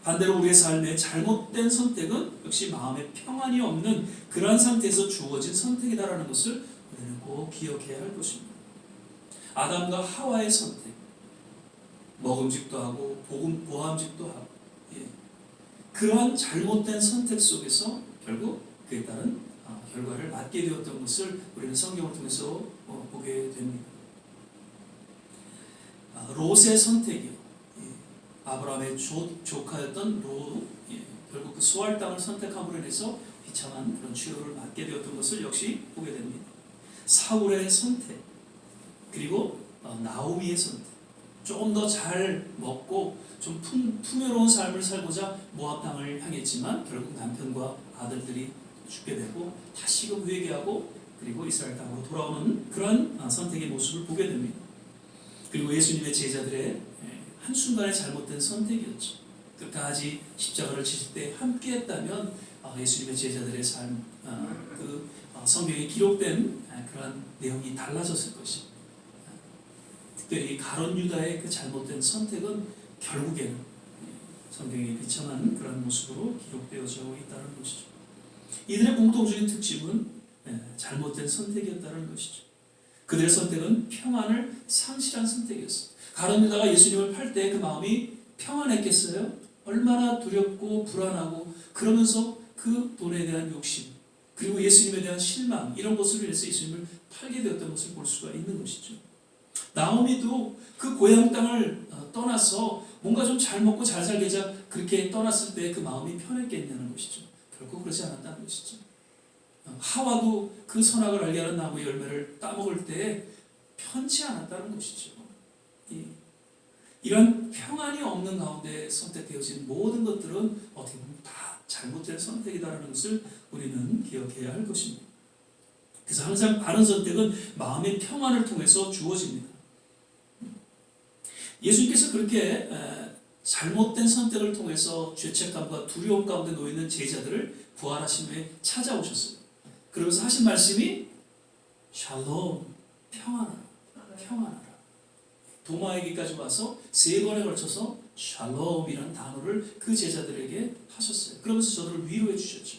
반대로 우리의 삶에 잘못된 선택은 역시 마음에 평안이 없는 그러한 상태에서 주어진 선택이다라는 것을 우리는 꼭 기억해야 할 것입니다. 아담과 하와의 선택, 먹음직도 하고 보암직도 하고 그러한 잘못된 선택 속에서 결국 그에 따른 결과를 맞게 되었던 것을 우리는 성경을 통해서 보게 됩니다. 롯의 선택이요. 아브라함의 조카였던 롯, 결국 그 소알 땅을 선택함으로 인해서 비참한 그런 취로를 맞게 되었던 것을 역시 보게 됩니다. 사울의 선택, 그리고 나오미의 선택. 조금 더 잘 먹고 좀 풍요로운 삶을 살고자 모압 땅을 향했지만 결국 남편과 아들들이 죽게 되고 다시금 회개하고 그리고 이스라엘 땅으로 돌아오는 그런 선택의 모습을 보게 됩니다. 그리고 예수님의 제자들의 한순간의 잘못된 선택이었죠. 끝까지 십자가를 지실 때 함께했다면 예수님의 제자들의 삶, 그 성경에 기록된 그러한 내용이 달라졌을 것입니다. 특별히 가룟 유다의 그 잘못된 선택은 결국에는 성경에 비참한 그런 모습으로 기록되어져 있다는 것이죠. 이들의 공통적인 특징은 잘못된 선택이었다는 것이죠. 그들의 선택은 평안을 상실한 선택이었어요. 가룟 유다가 예수님을 팔 때 그 마음이 평안했겠어요? 얼마나 두렵고 불안하고 그러면서 그 돈에 대한 욕심 그리고 예수님에 대한 실망 이런 것으로 인해서 예수님을 팔게 되었던 것을 볼 수가 있는 것이죠. 나오미도 그 고향 땅을 떠나서 뭔가 좀 잘 먹고 잘 살게자 그렇게 떠났을 때 그 마음이 편했겠냐는 것이죠. 결코 그러지 않았다는 것이죠. 하와도 그 선악을 알게 하는 나무의 열매를 따먹을 때 편치 않았다는 것이죠. 이런 평안이 없는 가운데 선택되어진 모든 것들은 어떻게 보면 다 잘못된 선택이다라는 것을 우리는 기억해야 할 것입니다. 그래서 항상 바른 선택은 마음의 평안을 통해서 주어집니다. 예수님께서 그렇게 잘못된 선택을 통해서 죄책감과 두려움 가운데 놓여있는 제자들을 부활하신 후에 찾아오셨어요. 그러면서 하신 말씀이 샬롬, 평안하라, 평안하라. 도마에게까지 와서 3번에 걸쳐서 샬롬이라는 단어를 그 제자들에게 하셨어요. 그러면서 저들을 위로해 주셨죠.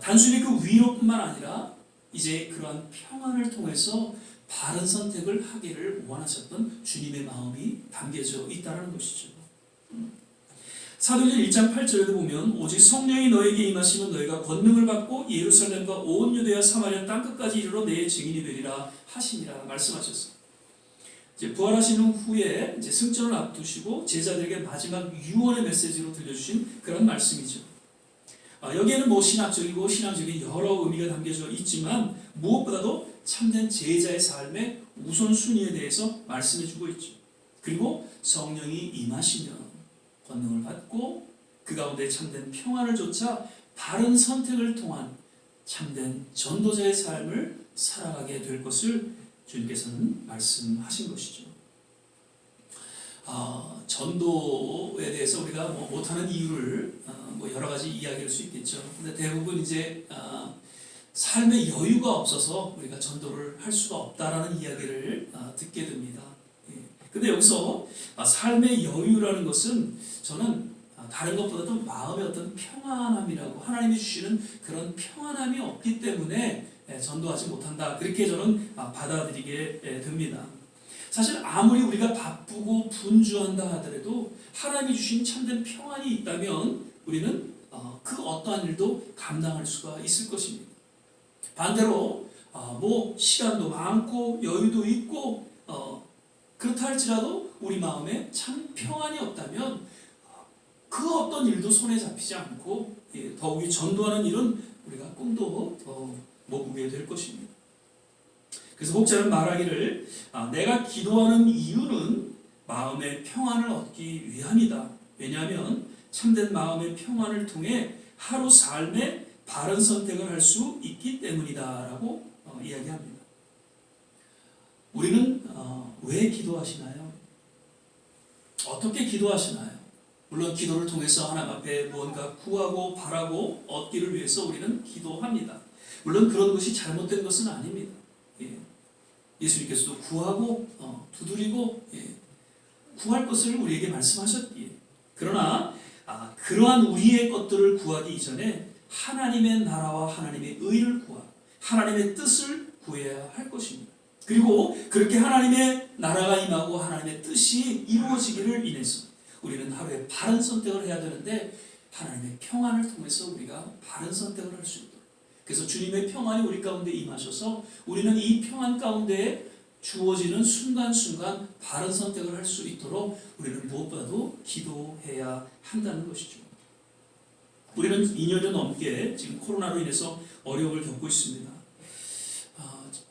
단순히 그 위로뿐만 아니라 이제 그러한 평안을 통해서 바른 선택을 하기를 원하셨던 주님의 마음이 담겨져 있다는 것이죠. 사도행전 1장 8절에도 보면 오직 성령이 너에게 임하시면 너희가 권능을 받고 예루살렘과 온 유대와 사마리아 땅끝까지 이르러 내 증인이 되리라 하시니라 말씀하셨어요. 이제 부활하신 후에 이제 승천을 앞두시고 제자들에게 마지막 유언의 메시지로 들려주신 그런 말씀이죠. 여기에는 뭐 신학적이고 신앙적인 여러 의미가 담겨져 있지만 무엇보다도 참된 제자의 삶의 우선순위에 대해서 말씀해주고 있죠. 그리고 성령이 임하시면 권능을 받고 그 가운데 참된 평안을 좇아 바른 선택을 통한 참된 전도자의 삶을 살아가게 될 것을 주님께서는 말씀하신 것이죠. 전도에 대해서 우리가 못하는 이유를 여러 가지 이야기할 수 있겠죠. 근데 대부분 이제 삶의 여유가 없어서 우리가 전도를 할 수가 없다라는 이야기를 듣게 됩니다. 근데 여기서 삶의 여유라는 것은 저는 다른 것보다도 마음의 어떤 평안함이라고 하나님이 주시는 그런 평안함이 없기 때문에 전도하지 못한다. 그렇게 저는 받아들이게 됩니다. 사실 아무리 우리가 바쁘고 분주한다 하더라도 하나님이 주신 참된 평안이 있다면 우리는 그 어떠한 일도 감당할 수가 있을 것입니다. 반대로 뭐 시간도 많고 여유도 있고 그렇다 할지라도 우리 마음에 참 평안이 없다면 그 어떤 일도 손에 잡히지 않고 더욱이 전도하는 일은 우리가 꿈도 못 꾸게 될 것입니다. 그래서 목자는 말하기를 내가 기도하는 이유는 마음의 평안을 얻기 위함이다. 왜냐하면 참된 마음의 평안을 통해 하루 삶에 바른 선택을 할 수 있기 때문이다 라고 이야기합니다. 우리는 왜 기도하시나요? 어떻게 기도하시나요? 물론 기도를 통해서 하나님 앞에 무언가 구하고 바라고 얻기를 위해서 우리는 기도합니다. 물론 그런 것이 잘못된 것은 아닙니다. 예수님께서도 구하고 두드리고 구할 것을 우리에게 말씀하셨기에 그러나 그러한 우리의 것들을 구하기 이전에 하나님의 나라와 하나님의 의를 구하고 하나님의 뜻을 구해야 할 것입니다. 그리고 그렇게 하나님의 나라가 임하고 하나님의 뜻이 이루어지기를 인해서 우리는 하루에 바른 선택을 해야 되는데 하나님의 평안을 통해서 우리가 바른 선택을 할 수 있도록 그래서 주님의 평안이 우리 가운데 임하셔서 우리는 이 평안 가운데 주어지는 순간순간 바른 선택을 할 수 있도록 우리는 무엇보다도 기도해야 한다는 것이죠. 우리는 2년여 넘게 지금 코로나로 인해서 어려움을 겪고 있습니다.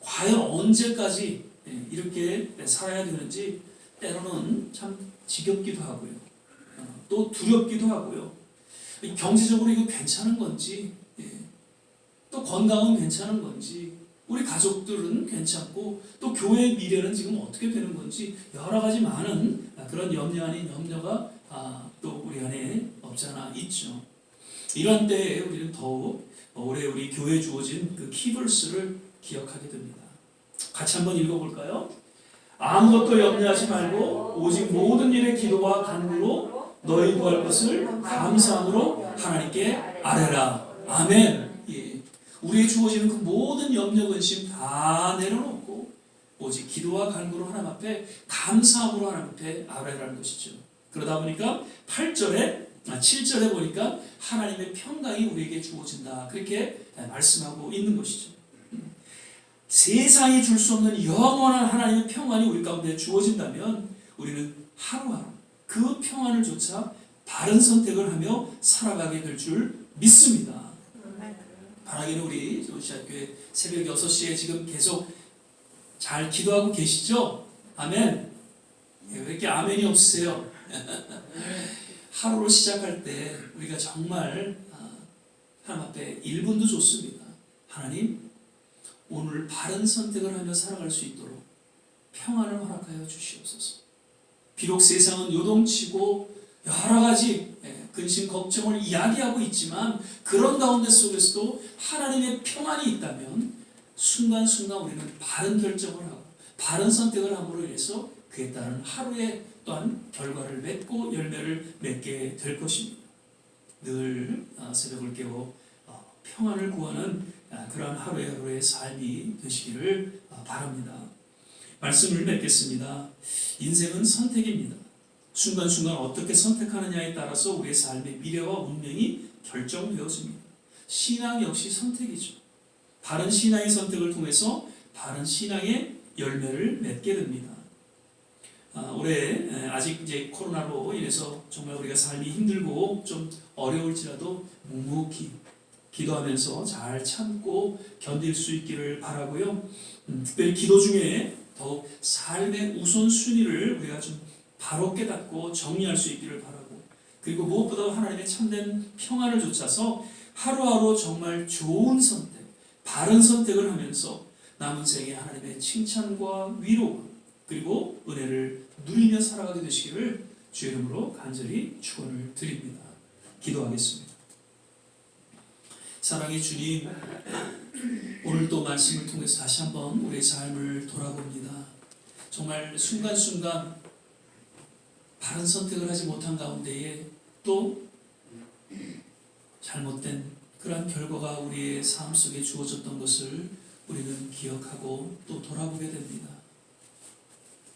과연 언제까지 이렇게 살아야 되는지 때로는 참 지겹기도 하고요. 또 두렵기도 하고요. 경제적으로 이거 괜찮은 건지 또 건강은 괜찮은 건지 우리 가족들은 괜찮고 또 교회의 미래는 지금 어떻게 되는 건지 여러 가지 많은 그런 염려 아닌 염려가 또 우리 안에 없지 않아 있죠. 이런 때에 우리는 더욱 올해 우리 교회에 주어진 그 키버스를 기억하게 됩니다. 같이 한번 읽어볼까요? 아무것도 염려하지 말고 오직 모든 일에 기도와 간구로 너희 구할 것을 감사함으로 하나님께 아뢰라. 아멘. 예. 우리의 주어지는 그 모든 염려 근심 다 내려놓고 오직 기도와 간구로 하나님 앞에 감사함으로 하나님 앞에 아뢰라는 것이죠. 그러다 보니까 7절에 보니까 하나님의 평강이 우리에게 주어진다. 그렇게 말씀하고 있는 것이죠. 세상이 줄 수 없는 영원한 하나님의 평안이 우리 가운데 주어진다면 우리는 하루하루 그 평안을 조차 바른 선택을 하며 살아가게 될 줄 믿습니다. 바라기는 우리 조시아교회 새벽 6시에 지금 계속 잘 기도하고 계시죠? 아멘. 왜 이렇게 아멘이 없으세요? 하루를 시작할 때 우리가 정말 하나님 앞에 1분도 좋습니다. 하나님, 오늘 바른 선택을 하며 살아갈 수 있도록 평안을 허락하여 주시옵소서. 비록 세상은 요동치고 여러 가지 근심, 걱정을 이야기하고 있지만 그런 가운데 속에서도 하나님의 평안이 있다면 순간순간 우리는 바른 결정을 하고 바른 선택을 함으로 인해서 그에 따른 하루에 또한 결과를 맺고 열매를 맺게 될 것입니다. 늘 새벽을 깨워 평안을 구하는 그러한 하루의 삶이 되시기를 바랍니다. 말씀을 맺겠습니다. 인생은 선택입니다. 순간순간 어떻게 선택하느냐에 따라서 우리의 삶의 미래와 운명이 결정되어집니다. 신앙 역시 선택이죠. 바른 신앙의 선택을 통해서 바른 신앙의 열매를 맺게 됩니다. 올해 아직 이제 코로나로 인해서 정말 우리가 삶이 힘들고 좀 어려울지라도 묵묵히 기도하면서 잘 참고 견딜 수 있기를 바라고요. 특별히 기도 중에 더욱 삶의 우선순위를 우리가 좀 바로 깨닫고 정리할 수 있기를 바라고, 그리고 무엇보다 하나님의 참된 평안을 좇아서 하루하루 정말 좋은 선택, 바른 선택을 하면서 남은 생에 하나님의 칭찬과 위로 그리고 은혜를 누리며 살아가게 되시기를 주의 이름으로 간절히 축원을 드립니다. 기도하겠습니다. 사랑의 주님, 오늘 또 말씀을 통해서 다시 한번 우리의 삶을 돌아봅니다. 정말 순간순간 바른 선택을 하지 못한 가운데에 또 잘못된 그러한 결과가 우리의 삶 속에 주어졌던 것을 우리는 기억하고 또 돌아보게 됩니다.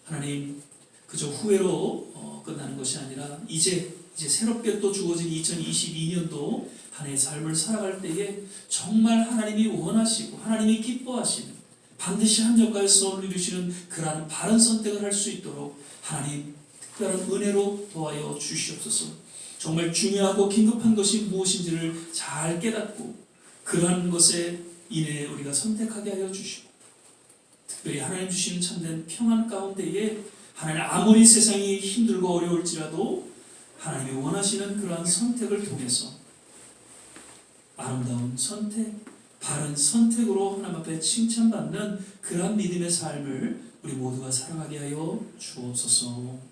하나님, 그저 후회로 끝나는 것이 아니라 이제 새롭게 또 주어진 2022년도 한 해의 삶을 살아갈 때에 정말 하나님이 원하시고 하나님이 기뻐하시는, 반드시 합력하여 선을 이루시는 그러한 바른 선택을 할 수 있도록 하나님 특별한 은혜로 도와여 주시옵소서. 정말 중요하고 긴급한 것이 무엇인지를 잘 깨닫고 그러한 것에 인해 우리가 선택하게 하여 주시고, 특별히 하나님 주시는 참된 평안 가운데에 하나님 아무리 세상이 힘들고 어려울지라도 하나님이 원하시는 그러한 선택을 통해서 아름다운 선택, 바른 선택으로 하나님 앞에 칭찬받는 그러한 믿음의 삶을 우리 모두가 살아가게 하여 주옵소서.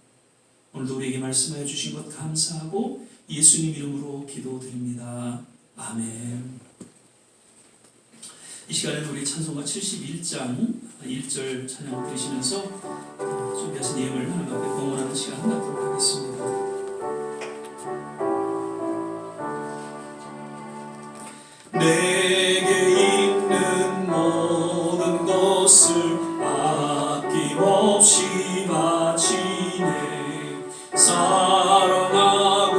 오늘도 우리에게 말씀하여 주신 것 감사하고 예수님 이름으로 기도드립니다. 아멘. 이 시간에는 우리 찬송가 71장 1절 찬양 드리시면서 준비하신 내용을 하나님 앞에 봉헌하는 시간 갖도록 하겠습니다. 내게 있는 모든 것을 아낌없이 바치네. 사랑하고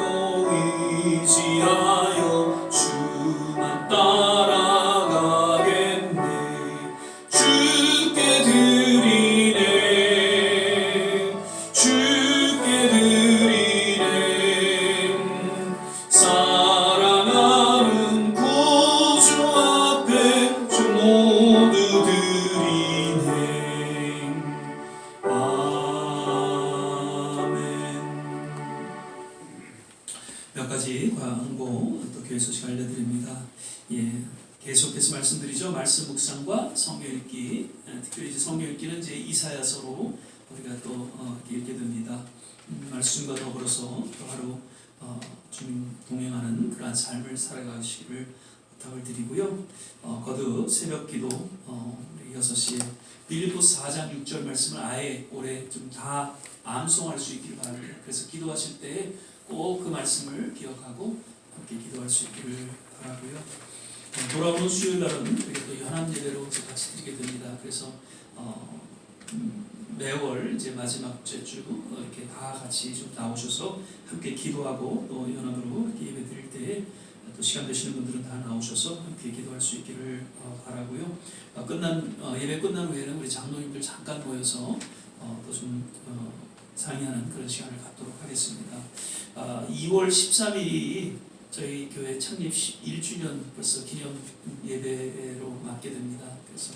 의지하여 주만 따라가겠네. 주께 드리네. 주께 드리네. 사랑하는 구주 앞에 주 모두 드리네. 몇 가지 광고 또 교회 소식 알려드립니다. 계속해서 말씀드리죠. 말씀 묵상과 성경 읽기, 특별히 이제 성경 읽기는 이제 이사야서로 우리가 또 읽게 됩니다. 말씀과 더불어서 또 하루 주님 동행하는 그러한 삶을 살아가시기를 부탁을 드리고요. 거듭 새벽기도 우리 6시에 빌립보 4장 6절 말씀을 아예 올해 좀 다 암송할 수 있기를 바랍니다. 그래서 기도하실 때 꼭 그 말씀을 기억하고 함께 기도할 수 있기를 바라고요. 돌아오는 수요일 날은 우리가 또 연합 예배로 같이 드리게 됩니다. 그래서 매월 이제 마지막 주 이렇게 다 같이 좀 나오셔서 함께 기도하고 또 연합으로 이렇게 예배 드릴 때 또 시간 되시는 분들은 다 나오셔서 함께 기도할 수 있기를 바라고요. 예배 끝난 후에는 우리 장로님들 잠깐 모여서 또 좀 상의하는 그런 시간을 갖도록 하겠습니다. 2월 13일이 저희 교회 창립 1주년 벌써 기념 예배로 맞게 됩니다. 그래서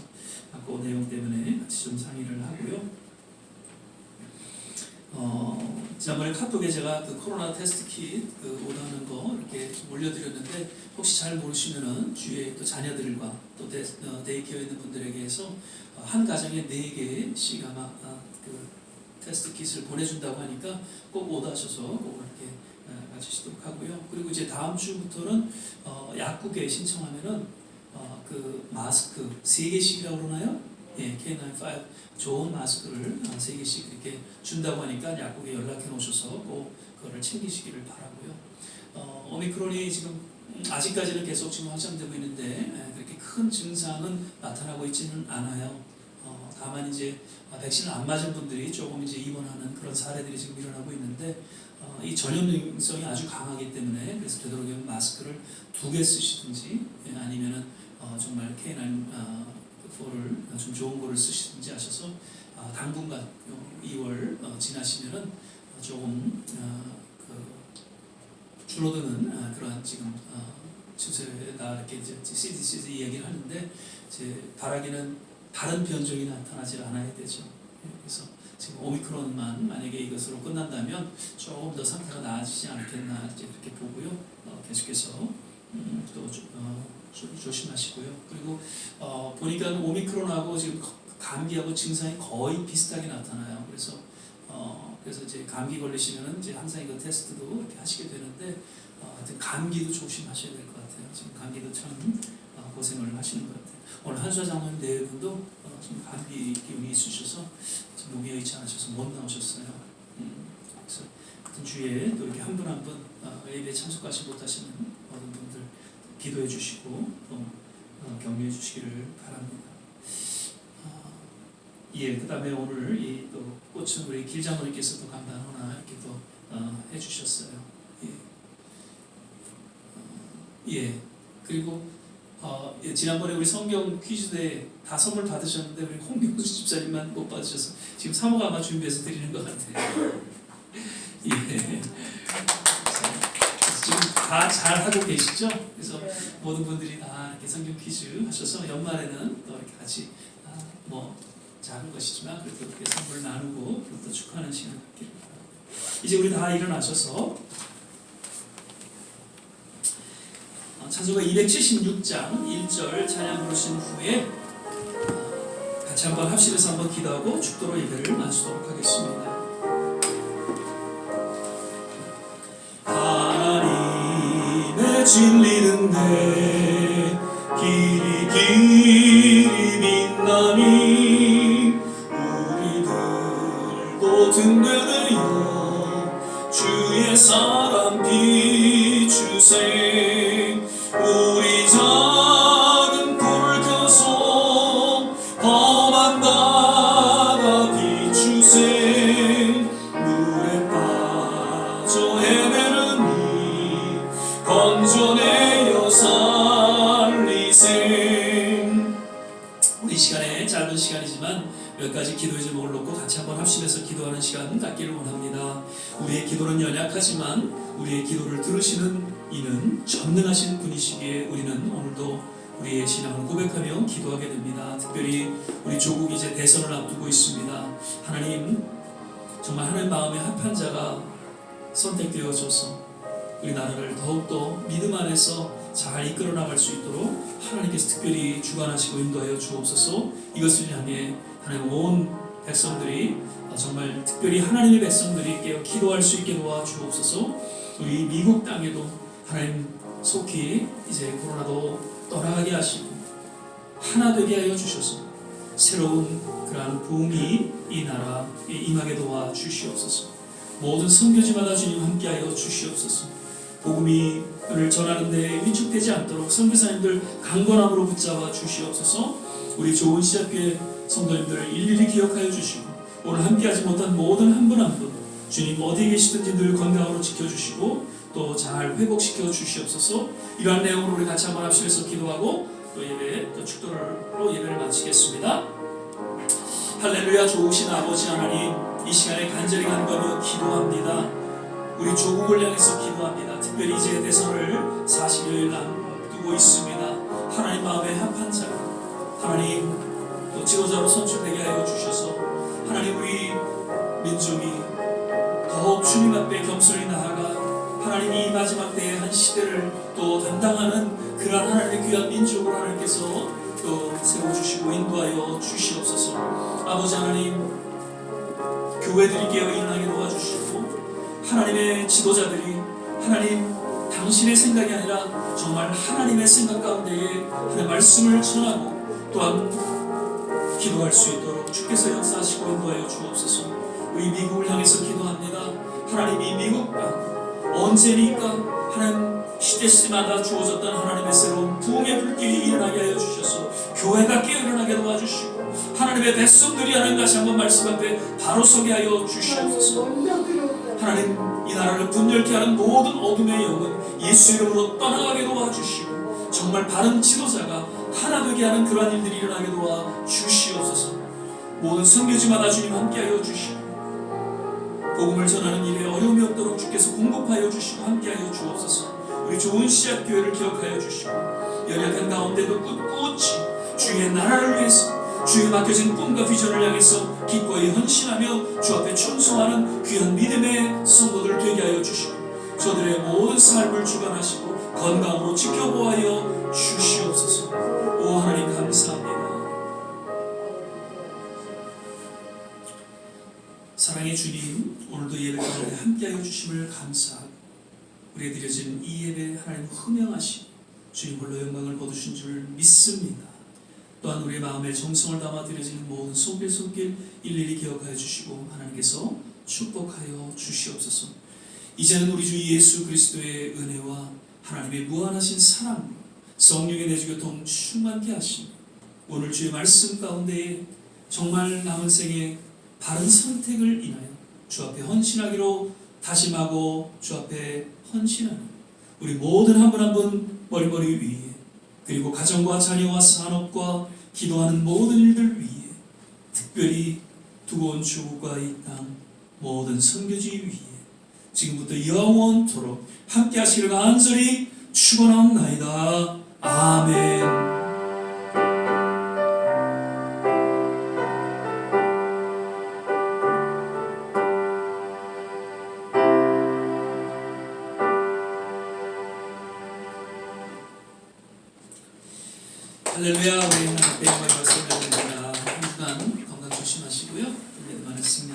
그 내용 때문에 같이 좀 상의를 하고요. 지난번에 카톡에 제가 그 코로나 테스트 킷 오다는 거 이렇게 좀 올려드렸는데 혹시 잘 모르시면은 주위에 또 자녀들과 또 데이케어에 있는 분들에게서 한 가정에 4개씩 아마 그 테스트 킷을 보내준다고 하니까 꼭 오다하셔서 꼭 이렇게 가지시도록 하고요. 그리고 이제 다음 주부터는 약국에 신청하면은 그 마스크 3개씩이라고 그러나요? 예, K95 좋은 마스크를 3개씩 이렇게 준다고 하니까 약국에 연락해 놓으셔서 꼭 그거를 챙기시기를 바라고요. 오미크론이 지금 아직까지는 계속 지금 확산되고 있는데 그렇게 큰 증상은 나타나고 있지는 않아요. 다만 이제 백신을 안 맞은 분들이 조금 이제 입원하는 그런 사례들이 지금 일어나고 있는데 이 전염성이 아주 강하기 때문에 그래서 되도록이면 마스크를 2개 쓰시든지 아니면은 정말 K94를 좀 좋은 거를 쓰시든지 하셔서 당분간 2월 지나시면은 조금 줄어드는 그러한 지금 추세다 이렇게 이제 CDC에서 이야기를 하는데 제 바라기는 다른 변종이 나타나지 않아야 되죠. 그래서 지금 오미크론만 만약에 이것으로 끝난다면 조금 더 상태가 나아지지 않겠나 이제 그렇게 보고요. 계속해서 또 조심하시고요. 그리고 보니까 오미크론하고 지금 감기하고 증상이 거의 비슷하게 나타나요. 그래서 이제 감기 걸리시면은 이제 항상 이거 테스트도 이렇게 하시게 되는데 하여튼 감기도 조심하셔야 될 것 같아요. 지금 감기도 참 고생을 하시는 것 같아요. 오늘 한수아 장로님 네 분도 좀 감기 기운이 있으셔서 지금 몸이 여의치 않으셔서 못 나오셨어요. 그래서 하여튼 주위에 또 이렇게 한 분 한 분 예배에 참석하지 못하시는 모든 분들 기도해 주시고 또 격려해 주시기를 바랍니다. 예, 그 다음에 오늘 이 또 꽃은 우리 길장로님께서도 감당하나 이렇게 또 해주셨어요. 예, 그리고 지난번에 우리 성경 퀴즈대회 다 선물 받으셨는데 우리 홍경수 집사님만 못 받으셔서 지금 사모가 아마 준비해서 드리는 것 같아요. 예, 지금 다 잘 하고 계시죠? 그래서 모든 분들이 다 이렇게 성경 퀴즈 하셔서 연말에는 또 이렇게 같이 뭐 작은 것이지만 그래도 이렇게 선물 나누고 또 축하하는 시간 갖기를 바랍니다. 이제 우리 다 일어나셔서 찬송가 276장 1절 찬양 부르신 후에 같이 한번 합심해서 한번 기도하고 축도로 예배를 마치도록 하겠습니다. 하나님의 진리는 내 길이 빛나니 우리들도 든든하여 주의 사랑 비추세. 우리 작은 불 켜서 험한 바다 비추세. 물에 빠져 헤매는 이 건져내어 살리세. 우리 시간에 짧은 시간이지만 몇 가지 기도의 제목을 놓고 같이 한번 합심해서 기도하는 시간 갖기를 원합니다. 우리의 기도는 연약하지만 우리의 기도를 들으시는 이는 전능하신 분이시기에 우리는 오늘도 우리의 신앙을 고백하며 기도하게 됩니다. 특별히 우리 조국이 이제 대선을 앞두고 있습니다. 하나님, 정말 하나님 마음에 합한 자가 선택되어져서 우리 나라를 더욱더 믿음 안에서 잘 이끌어 나갈 수 있도록 하나님께서 특별히 주관하시고 인도하여 주옵소서. 이것을 향해 하나님 온 백성들이 정말 특별히 하나님의 백성들이 깨어 기도할 수 있게 도와주옵소서. 우리 미국 땅에도 하나님 속히 이제 코로나도 떠나가게 하시고 하나 되게 하여 주셔서 새로운 그러한 부흥이 이 나라에 임하게 도와 주시옵소서. 모든 선교지마다 주님 함께하여 주시옵소서. 복음이 를 전하는 데 위축되지 않도록 선교사님들 강건함으로 붙잡아 주시옵소서. 우리 좋은 시작교회 성도님들을 일일이 기억하여 주시고 오늘 함께하지 못한 모든 한 분 한 분 주님 어디에 계시든지 늘 건강으로 지켜주시고 또 잘 회복시켜 주시옵소서. 이러한 내용으로 우리 같이 한번 합심해서 기도하고 또 예배 또 축도로 예배를 마치겠습니다. 할렐루야. 좋으신 아버지 하나님, 이 시간에 간절히 간구하며 기도합니다. 우리 조국을 향해서 기도합니다. 특별히 이제 대선을 40여일 남두고 있습니다. 하나님 마음에 합한 자, 하나님 또 지도자로 선출되게 하여 주셔서 하나님 우리 민족이 더욱 주님 앞에 겸손히 나아가 하나님이 이 마지막 때의 한 시대를 또 담당하는 그러한 하나님의 귀한 민족으로 하나님께서 또 세워주시고 인도하여 주시옵소서. 아버지 하나님, 교회들이 깨어 일어나게 도와주시고 하나님의 지도자들이 하나님 당신의 생각이 아니라 정말 하나님의 생각 가운데에 하나님의 말씀을 전하고 또한 기도할 수 있도록 주께서 역사하시고 인도하여 주옵소서. 우리 미국을 향해서 기도합니다. 하나님 이 미국 땅 언제니까 하나님 시대시마다 주어졌던 하나님의 새로운 부흥의 불길이 일어나게 하여 주셔서 교회가 깨어 일어나게 도와주시고 하나님의 백성들이 하나님 다시 한번 말씀 앞에 바로 서게 하여 주시옵소서. 하나님 이 나라를 분열케 하는 모든 어둠의 영은 예수 이름으로 떠나가게 도와주시고 정말 바른 지도자가 하나 되게 하는 그러한 일들이 일어나게 도와주시옵소서. 모든 선교지마다 주님 함께하여 주시고 복음을 전하는 일에 어려움이 없도록 주께서 공급하여 주시고 함께하여 주옵소서. 우리 좋은 씨앗교회를 기억하여 주시고 연약한 가운데도 꿋꿋이 주의 나라를 위해서 주의 맡겨진 꿈과 비전을 향해서 기꺼이 헌신하며 주 앞에 충성하는 귀한 믿음의 성도들 되게 하여 주시고 저들의 모든 삶을 주관하시고 건강으로 지켜보아여 주시옵소서. 오 하나님 감사합니다. 사랑의 주님, 오늘도 예배 가운데 함께하여 주심을 감사하고 우리에 드려진 이 예배 하나님 흠양하시고 주님 홀로 영광을 거두신 줄 믿습니다. 또한 우리의 마음에 정성을 담아 드려지는 모든 손길 일일이 기억하여 주시고 하나님께서 축복하여 주시옵소서. 이제는 우리 주 예수 그리스도의 은혜와 하나님의 무한하신 사랑과 성령의 내주교통 충만케 하시며 오늘 주의 말씀 가운데에 정말 남은 생에 바른 선택을 인하여 주 앞에 헌신하기로 다짐하고 주 앞에 헌신하는 우리 모든 한 분 한 분 머리머리 위에 그리고 가정과 자녀와 산업과 기도하는 모든 일들 위에 특별히 두고 온 주국과 이 땅 모든 선교지 위에 지금부터 영원토록 함께 하시기를 간절히 축원하옵나이다. 아멘. 할렐루야. 우리 하나님 앞에 영광을 받습니다. 한 주간 건강 조심하시고요. 오늘도 많은 승리